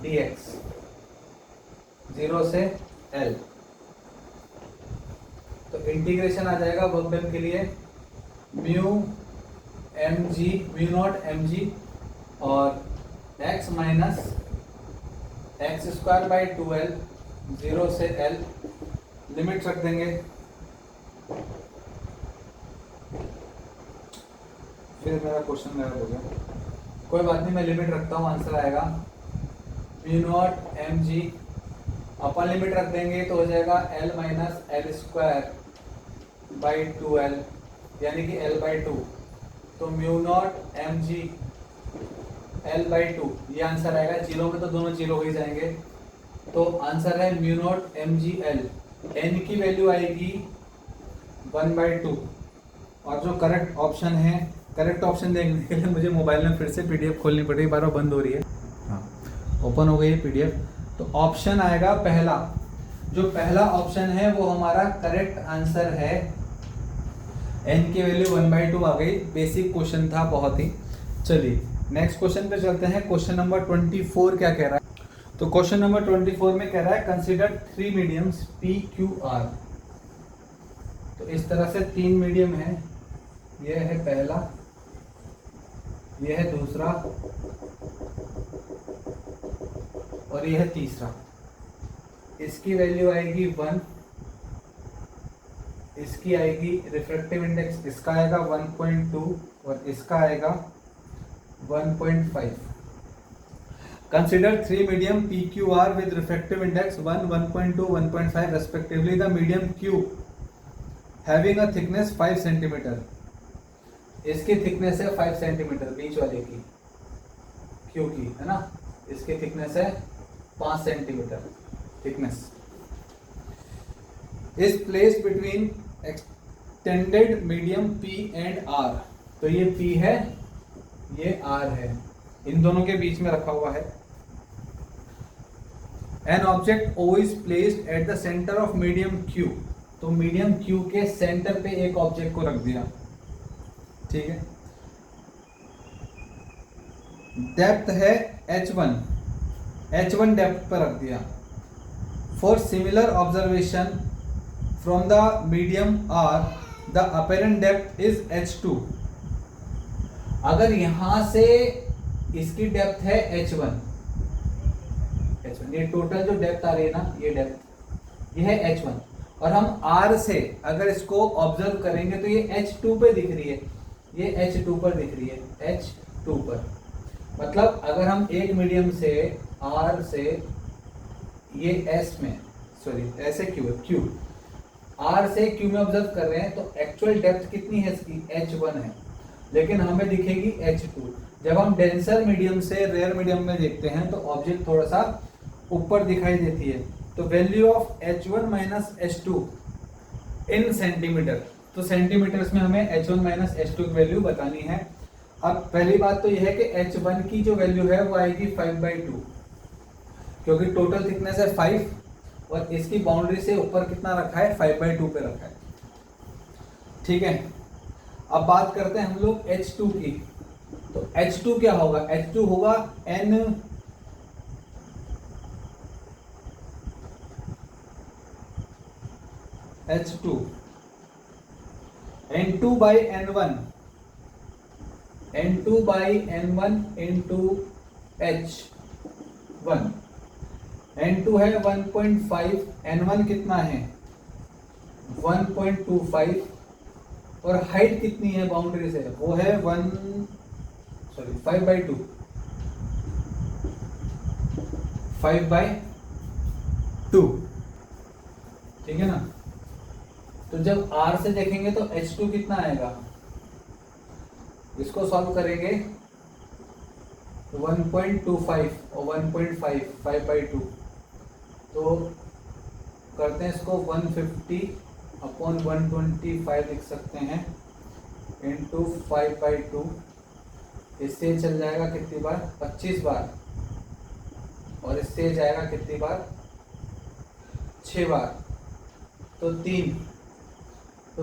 dx 0 से l। तो इंटीग्रेशन आ जाएगा वर्क डन के लिए म्यू नॉट एम जी और x minus x square by 2l 0 से l। लिमिट रख देंगे, फिर मेरा क्वेश्चन गलत हो गया, कोई बात नहीं, मैं लिमिट रखता हूँ, आंसर आएगा mu naught M G upon limit रख देंगे तो हो जाएगा l minus L square by 2l यानी कि l बाई 2। तो mu naught M G l by 2 ये आंसर आएगा। जीरो में तो दोनों जीरो हो ही जाएंगे, तो आंसर है mu naught M G L. N की वैल्यू आएगी 1 बाई 2। और जो करेक्ट ऑप्शन है, करेक्ट ऑप्शन देखने के लिए मुझे मोबाइल में फिर से पीडीएफ खोलनी पड़ रही है, बार बार बंद हो रही है। हाँ, ओपन हो गई है पीडीएफ। तो ऑप्शन आएगा पहला, जो पहला ऑप्शन है वो हमारा करेक्ट आंसर है। एन की वैल्यू 1 बाई 2 आ गई। बेसिक क्वेश्चन था बहुत ही। चलिए नेक्स्ट क्वेश्चन पे चलते हैं। क्वेश्चन नंबर 24 क्या कह रहा है? तो क्वेश्चन नंबर 24 में कह रहा है consider 3 mediums P Q are. तो इस तरह से 3 मीडियम है, यह है पहला, यह है दूसरा और यह है तीसरा। इसकी वैल्यू आएगी 1, इसकी आएगी रिफ्रैक्टिव इंडेक्स, इसका आएगा 1.2 और इसका आएगा 1.5। Consider 3 medium PQR with refractive index 1, 1.2, 1.5 respectively. The medium Q having a thickness 5 cm. इसकी थिकनेस है 5 सेंटीमीटर, बीच वाले की Q की है ना, इसकी थिकनेस है 5 centimetre thickness. Is placed between extended medium P and R। तो ये P है, ये R है, इन दोनों के बीच में रखा हुआ है। An object O is placed at the center of medium Q। तो मीडियम Q के सेंटर पे एक ऑब्जेक्ट को रख दिया, ठीक है। डेप्थ है h1, h1 डेप्थ पर रख दिया। For similar observation from the medium R the apparent depth is h2। अगर यहां से इसकी डेप्थ है h1, ये टोटल जो डेप्थ आ रही है ना, ये डेप्थ, ये है h1, और हम R से अगर इसको ऑब्जर्व करेंगे तो ये h2 पे दिख रही है, ये h2 पर दिख रही है, h2 पर। मतलब अगर हम एक मीडियम से R से ये S में, सॉरी ऐसे Q R से Q में ऑब्जर्व कर रहे हैं, तो एक्चुअल डेप्थ कितनी है इसकी, h1 है, लेकिन हमें दिखेगी h2। जब हम डेंसर मीडियम से रेयर मीडियम में देखते हैं तो ऑब्जेक्ट थोड़ा सा ऊपर दिखाई देती है। तो value of h1 minus h2 in centimetre, तो सेंटीमीटर्स में हमें h1 माइनस h2 की वैल्यू बतानी है। अब पहली बात तो यह है कि h1 की जो वैल्यू है वो आएगी 5/2, क्योंकि टोटल थिकनेस है 5 और इसकी बाउंड्री से ऊपर कितना रखा है, 5/2 पे रखा है, ठीक है। अब बात करते हैं हम लोग h2 की। तो h2 क्या होगा, h2 होगा n h2 n2 by n1, n2 by n1 into h1। n2 है 1.5, n1 कितना है 1.25 और हाइट कितनी है बाउंड्री से, वो है 5/2, 5/2, ठीक है ना। तो जब R से देखेंगे तो h2 कितना आएगा, इसको सॉल्व करेंगे 1.25 और 1.5, 5/2, तो करते हैं इसको 150/125 लिख सकते हैं इंटू 5/2। इससे चल जाएगा कितनी बार, 25 बार, और इससे जाएगा कितनी बार, 6 बार, तो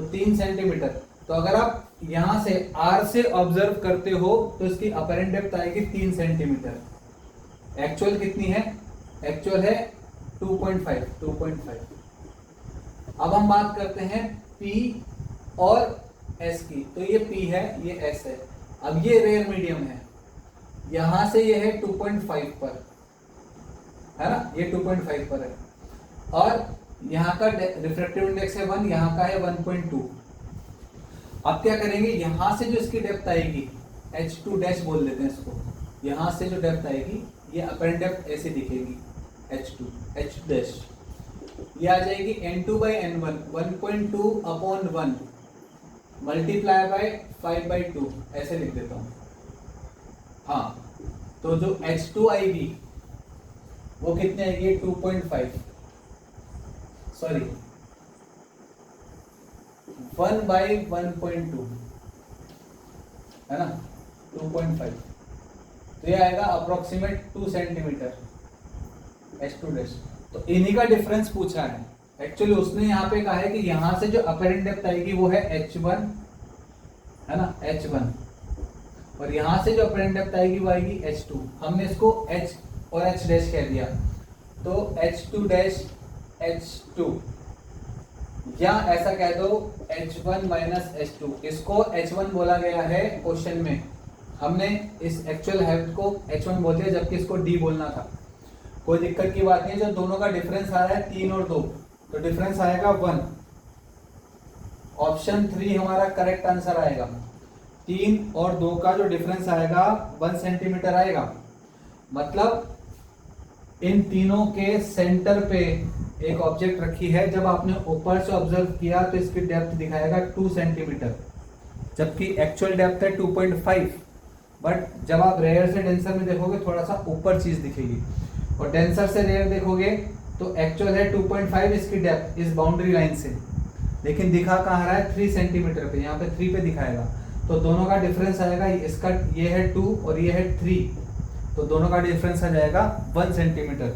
3 सेंटीमीटर। तो अगर आप यहां से R से ऑब्जर्व करते हो तो इसकी अपरेंट डेप्थ आएगी 3 सेंटीमीटर। एक्चुअल कितनी है? एक्चुअल है 2.5। अब हम बात करते हैं P और S की। तो ये P है, ये S है। अब ये रेयर मीडियम है, यहां से ये है 2.5 पर, है ना, ये 2.5 पर है, और यहाँ का रिफ्रैक्टिव इंडेक्स है 1, यहाँ का है 1.2। अब क्या करेंगे, यहां से जो इसकी डेप्थ आएगी H2 डैश बोल देते हैं इसको, यहां से जो डेप्थ आएगी ये अपरेंट डेप्थ ऐसे दिखेगी H डैश, ये आ जाएगी N2/N1 1.2 अपॉन 1 मल्टीप्लाई बाय 5/2, ऐसे लिख देता हूं। हाँ, तो जो H2 आएगी वो कितनी आएगी? 2.5, सॉरी 1/1.2, है ना, 2.5। तो ये आएगा अप्रोक्सीमेट 2 सेंटीमीटर H2 डैश। तो इन्हीं का डिफरेंस पूछा है। एक्चुअली उसने यहाँ पे कहा है कि यहां से जो अपरेंट डेप्थ आएगी वो है H1, है ना, H1, और यहां से जो अपरेंट डेप्थ आएगी वो आएगी H2। हमने इसको H और H डैश कह दिया, तो H2 डैश H2, या ऐसा कह दो H1 माइनस H2। इसको H1 बोला गया है क्वेश्चन में, हमने इस एक्चुअल हेड को H1 बोल दिया जबकि इसको D बोलना था। कोई दिक्कत की बात नहीं है। जो दोनों का डिफरेंस आ रहा है 3 और 2, तो डिफरेंस आएगा 1। ऑप्शन 3 हमारा करेक्ट आंसर आएगा। 3 और 2 का जो डिफरेंस आएगा 1 सेंटीमीटर आएगा। मतलब इन तीनों के सेंटर पे एक ऑब्जेक्ट रखी है, जब आपने ऊपर से ऑब्जर्व किया तो इसकी डेप्थ दिखाएगा 2 सेंटीमीटर, जबकि एक्चुअल डेप्थ है 2.5। बट जब आप रेयर से डेंसर में देखोगे थोड़ा सा ऊपर चीज दिखेगी, और डेंसर से रेयर देखोगे तो एक्चुअल है 2.5 इसकी डेप्थ इस बाउंड्री लाइन से, लेकिन दिखा कहाँ रहा है 3 सेंटीमीटर पे, यहाँ पे 3 पे दिखाएगा। तो दोनों का डिफरेंस आएगा, इसका ये है 2 और ये है 3, तो दोनों का डिफरेंस आ जाएगा 1 सेंटीमीटर।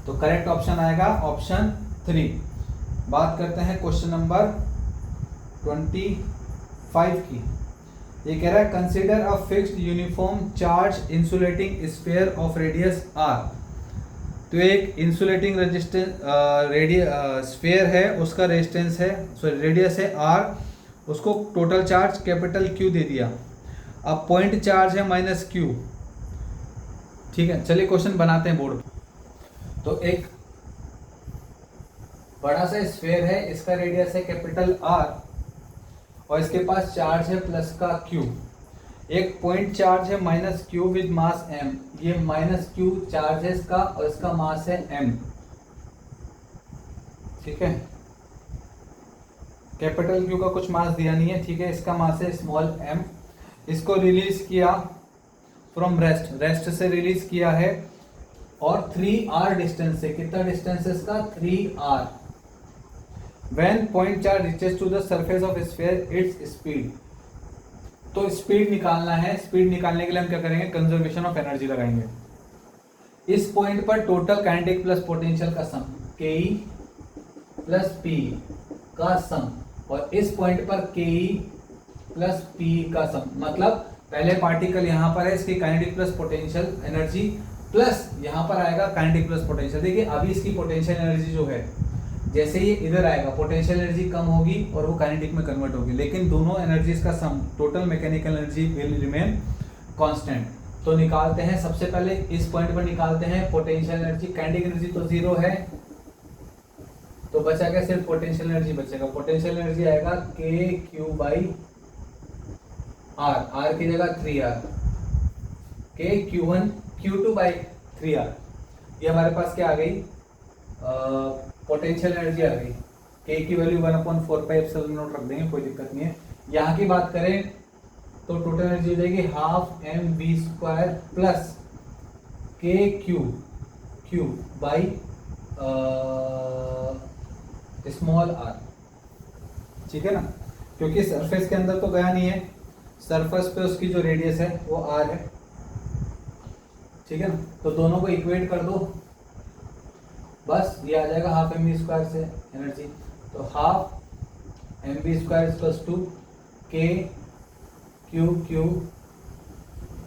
तो करेक्ट ऑप्शन आएगा ऑप्शन 3। बात करते हैं क्वेश्चन नंबर 25 की। ये कह रहा है consider a fixed uniform charge insulating sphere of radius r। तो एक इंसुलेटिंग रेजिस्टेंस स्फीयर है, उसका रेजिस्टेंस है, सॉरी रेडियस है r, उसको टोटल चार्ज कैपिटल Q दे दिया। अब पॉइंट चार्ज है -Q। ठीक है, चलिए क्वेश्चन बनाते हैं बोर्ड। तो एक बड़ा सा स्फीयर है, इसका रेडियस है कैपिटल R, और इसके पास चार्ज है प्लस का Q। एक पॉइंट चार्ज है -Q विद मास m। ये -Q चार्ज है इसका, और इसका मास है m। ठीक है, कैपिटल Q का कुछ मास दिया नहीं है, ठीक है, इसका मास है स्मॉल m। इसको रिलीज किया फ्रॉम रेस्ट से रिलीज किया है, और 3r डिस्टेंस से, कितना डिस्टेंस है इसका 3r। When point charge reaches to the surface of sphere its speed. तो स्पीड निकालना है, स्पीड निकालने के लिए हम क्या करेंगे, कंजर्वेशन ऑफ एनर्जी लगाएंगे। इस पॉइंट पर टोटल काइनेटिक प्लस पोटेंशियल का सम ke प्लस p का सम, और इस पॉइंट पर ke प्लस p का सम। मतलब पहले पार्टिकल यहाँ पर है, इसकी kinetic plus potential energy plus यहाँ पर आएगा काइनेटिक प्लस पोटेंशियल। देखिए अभी इसकी पोटेंशियल एनर्जी जो है, जैसे ये इधर आएगा पोटेंशियल एनर्जी कम होगी और वो काइनेटिक में कन्वर्ट होगी, लेकिन दोनों एनर्जीज का sum total mechanical energy will remain constant. तो निकालते हैं, सबसे पहले इस पॉइंट पर निकालते हैं पोटेंशियल एनर्जी। काइनेटिक एनर्जी तो 0 है, तो बचा क्या, सिर्फ पोटेंशियल एनर्जी बचेगा। पोटेंशियल एनर्जी आएगा KQ/R, R की जगह 3R, KQ1 Q2/3R। ये हमारे पास क्या आ गई, पोटेंशियल एनर्जी आ गई। K की वैल्यू 1/4πε0 रख देंगे, कोई दिक्कत नहीं है। यहाँ की बात करें तो टोटल एनर्जी हो जाएगी half mv² plus KQ by small r। ठीक है ना, क्योंकि सरफेस के अंदर तो गया नहीं है, सरफेस पे उसकी जो रेडियस है वो r है। ठीक है ना, तो दोनों को इक्वेट कर दो, बस ये आ जाएगा हाफ mv² से एनर्जी। तो हाफ mv² इक्वल्स टू के क्यू क्यू,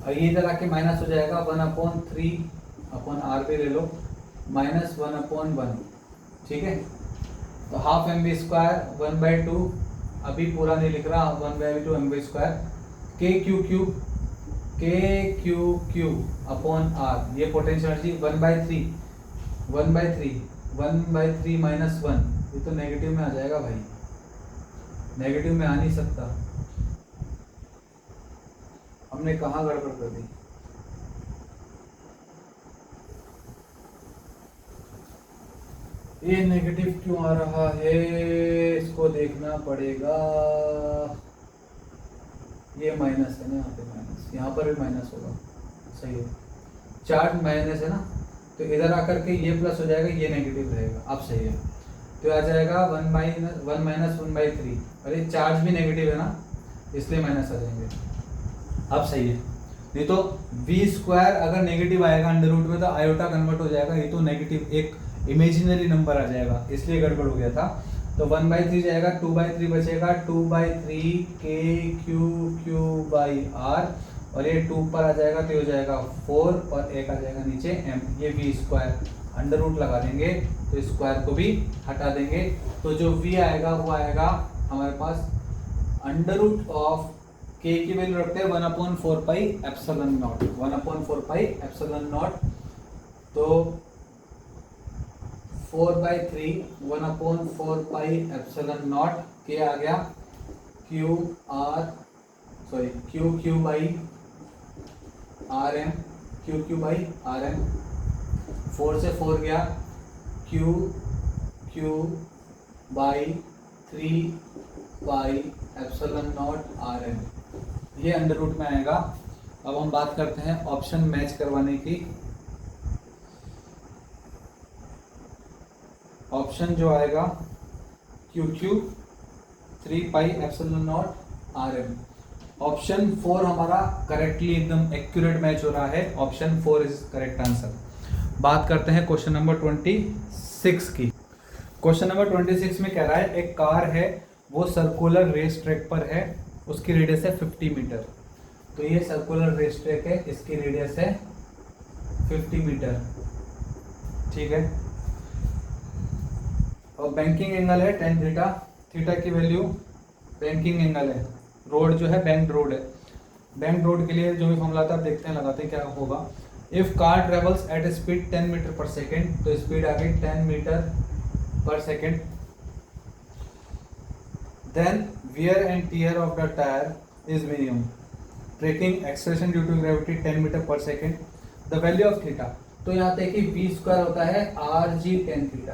और ये इधर आके माइनस हो जाएगा 1/3/r पे ले लो, -1/1, ठीक है। तो हाफ mv² 1/2, अभी पूरा नहीं लिख रहा, 1/2 mv², के क्यू क्यू अपॉन आर, ये पोटेंशियल एनर्जी 1/3 -1, ये तो नेगेटिव में आ जाएगा भाई, नेगेटिव में आ नहीं सकता, हमने कहाँ गड़बड़ कर दी। ये नेगेटिव क्यों आ रहा है, इसको देखना पड़ेगा। ये माइनस है ना, यहाँ पे माइनस, यहाँ पर भी माइनस होगा, सही है, चार्ज माइनस है ना, तो इधर आकर के ये प्लस हो जाएगा, ये नेगेटिव रहेगा, अब सही है। तो आ जाएगा 1-1/3, अरे चार्ज भी नेगेटिव है ना, इसलिए माइनस आ जाएंगे, अब सही है। नहीं तो v² अगर नेगेटिव आएगा अंडर रूट में तो आयोटा कन्वर्ट हो जाएगा, ये तो नेगेटिव एक इमेजिनरी नंबर आ जाएगा, इसलिए गड़बड़ हो गया था। तो 1/3 जाएगा, 2/3 बचेगा, 2/3 के क्यू बाई आर, और ये 2 पर आ जाएगा तो ये हो जाएगा 4, और एक आ जाएगा नीचे m, ये v², अंडर रूट लगा देंगे तो स्क्वायर को भी हटा देंगे, तो जो v आएगा वो आएगा हमारे पास अंडर रूट ऑफ k की वैल्यू रखते हैं 1/4πε0, 1/4πε0, तो 4/3 1/4πε0 के आ गया Q by R M, Q by R M, 4 से 4 गया, क्यू बाई 3πε0 आर एम, ये अंडर रूट में आएगा। अब हम बात करते हैं ऑप्शन मैच करवाने की। ऑप्शन जो आएगा क्यू 3πε0 आर एम, ऑप्शन 4 हमारा करेक्टली एकदम एक्यूरेट मैच हो रहा है, ऑप्शन 4 इज करेक्ट आंसर। बात करते हैं क्वेश्चन नंबर 26 की। क्वेश्चन नंबर 26 में कह रहा है एक कार है, वो सर्कुलर रेस ट्रैक पर है, उसकी रेडियस है 50 मीटर। तो ये सर्कुलर रेस ट्रैक है, इसकी रेडियस है 50 मीटर, ठीक है। और बैंकिंग एंगल है tan थीटा, थीटा की वैल्यू बैंकिंग एंगल है, रोड जो है बैंक्ड रोड है, बैंक्ड रोड के लिए जो भी फॉर्मूला था देखते हैं, लगाते हैं क्या होगा। If car travels at a speed 10 metre पर सेकेंड, तो स्पीड आ गई 10 मीटर पर second, then wear and tear of the tyre is minimum, taking acceleration due to gravity 10 metre पर second, the value of theta. तो यहाँ पे कि v² होता है rg tan थीटा,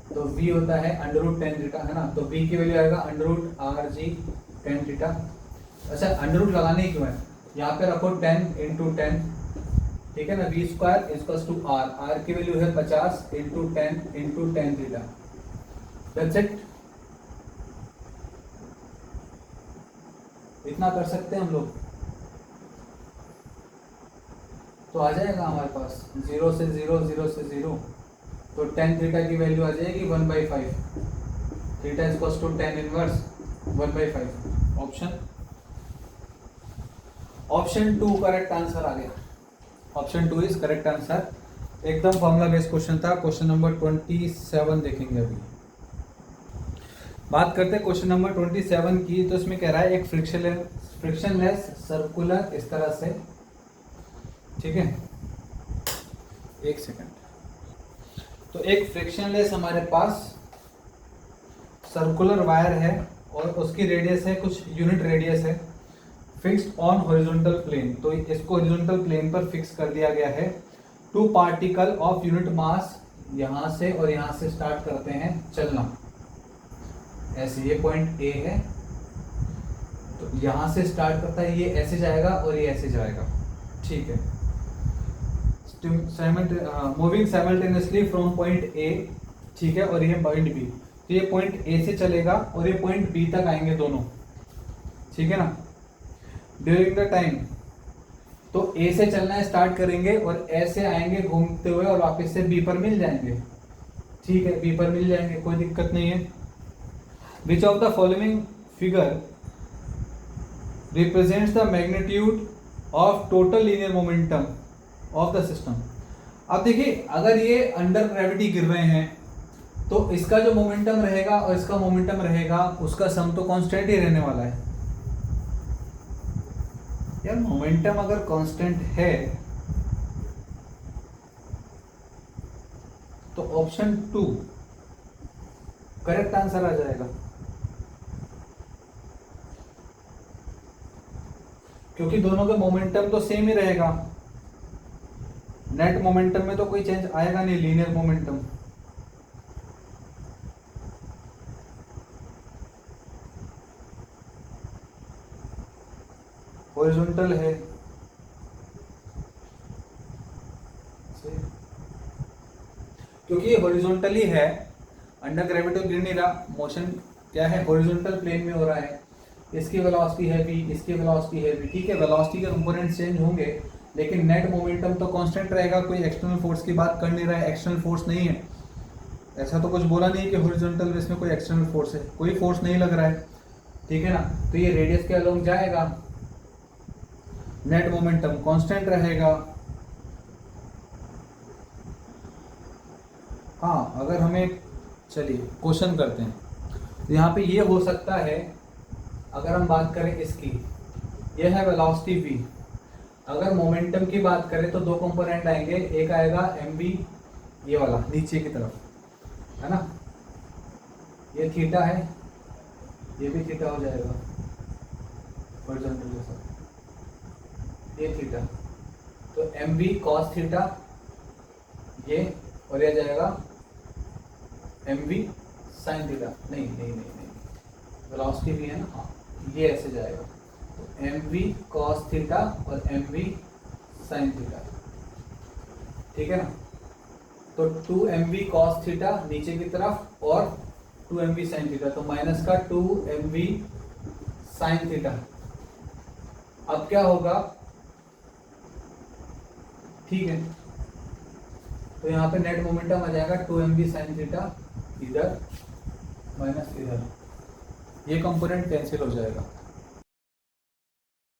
तो v होता है अंडर रूट tan थीटा, है ना, तो v की वैल्यू आएगा under root rg tan theta. अच्छा, अंडर रूट लगाने क्यों है, यहाँ पे रखो 10 × 10, ठीक है ना, v² = r की वैल्यू है 50 × 10 × tan थीटा, दैट्स इट। इतना कर सकते हैं हम लोग, तो आ जाएगा हमारे पास 0 से 0, 0 से 0, तो tan थीटा की वैल्यू आ जाएगी 1/5, theta = tan inverse 1/5। Option 2 correct answer आ गया, ऑप्शन 2 इज करेक्ट आंसर, एकदम फॉर्मूला बेस्ड क्वेश्चन था। क्वेश्चन नंबर 27 देखेंगे अभी। बात करते हैं क्वेश्चन नंबर 27 की। तो इसमें कह रहा है एक फ्रिक्शनलेस सर्कुलर इस तरह से, ठीक है, एक सेकंड। तो एक फ्रिक्शनलेस हमारे पास सर्कुलर वायर है और उसकी रेडियस है कुछ यूनिट रेडियस है, फिक्स्ड ऑन हॉरिजॉन्टल प्लेन। तो इसको हॉरिजॉन्टल प्लेन पर फिक्स कर दिया गया है। 2 पार्टिकल ऑफ यूनिट मास यहाँ से और यहाँ से स्टार्ट करते हैं चलना, ऐसे ये पॉइंट ए है, तो यहाँ से स्टार्ट करता है, ये ऐसे जाएगा और ये ऐसे जाएगा, ठीक है, moving simultaneously from point A, ठीक है, और ये पॉइंट बी। तो ये पॉइंट ए से चलेगा और ये पॉइंट बी तक आएंगे दोनों, ठीक है ना। ड्यूरिंग द टाइम, तो ए से चलना स्टार्ट करेंगे और ऐसे आएंगे घूमते हुए और वापस से बी पर मिल जाएंगे, ठीक है, बी पर मिल जाएंगे, कोई दिक्कत नहीं है। Which of the following figure represents the magnitude of total linear momentum of the system. अब देखिए अगर ये अंडर ग्रेविटी गिर रहे हैं तो इसका जो मोमेंटम रहेगा और इसका मोमेंटम रहेगा उसका सम तो कांस्टेंट ही रहने वाला है यार। मोमेंटम अगर कांस्टेंट है तो ऑप्शन 2 करेक्ट आंसर आ जाएगा, क्योंकि दोनों का मोमेंटम तो सेम ही रहेगा। नेट मोमेंटम में तो कोई चेंज आएगा नहीं, लीनियर मोमेंटम। हॉरिजॉन्टल है, क्योंकि ये हॉरिजॉन्टली है, अंडर ग्रेविटी गिर नहीं रहा, मोशन क्या है हॉरिजॉन्टल प्लेन में हो रहा है। इसकी वेलोसिटी है v, इसकी वेलोसिटी है v, ठीक है। वेलोसिटी के कंपोनेंट्स चेंज होंगे लेकिन नेट मोमेंटम तो कांस्टेंट रहेगा। कोई एक्सटर्नल फोर्स की बात कर नहीं रहा है, एक्सटर्नल फोर्स नहीं है, ऐसा तो कुछ बोला नहीं है कि हॉरिजॉन्टल बेस में कोई एक्सटर्नल फोर्स है, कोई फोर्स नहीं लग रहा है, ठीक है ना। तो ये रेडियस के अलोंग जाएगा, नेट मोमेंटम कांस्टेंट रहेगा। हाँ अगर हमें, चलिए क्वेश्चन करते हैं, तो यहाँ पे ये हो सकता है अगर हम बात करें इसकी, ये है वेलोसिटी v। अगर मोमेंटम की बात करें तो दो कंपोनेंट आएंगे, एक आएगा mv ये वाला नीचे की तरफ, है ना, ये थीटा है, ये भी थीटा हो जाएगा हॉरिजॉन्टल के साथ, ये थीटा, तो mv cos थीटा ये, और ये जाएगा mv sin थीटा। नहीं नहीं नहीं नहीं, वेलोसिटी भी है ना, हाँ ये ऐसे जाएगा, तो mv cos थीटा और mv sin थीटा, ठीक है ना। तो 2mv cos थीटा नीचे की तरफ और 2mv sin थीटा, तो माइनस का 2mv sin थीटा। अब क्या होगा, ठीक है, तो यहाँ पे नेट मोमेंटम आ जाएगा 2mv sin थीटा इधर माइनस इधर, ये कंपोनेंट कैंसिल हो जाएगा।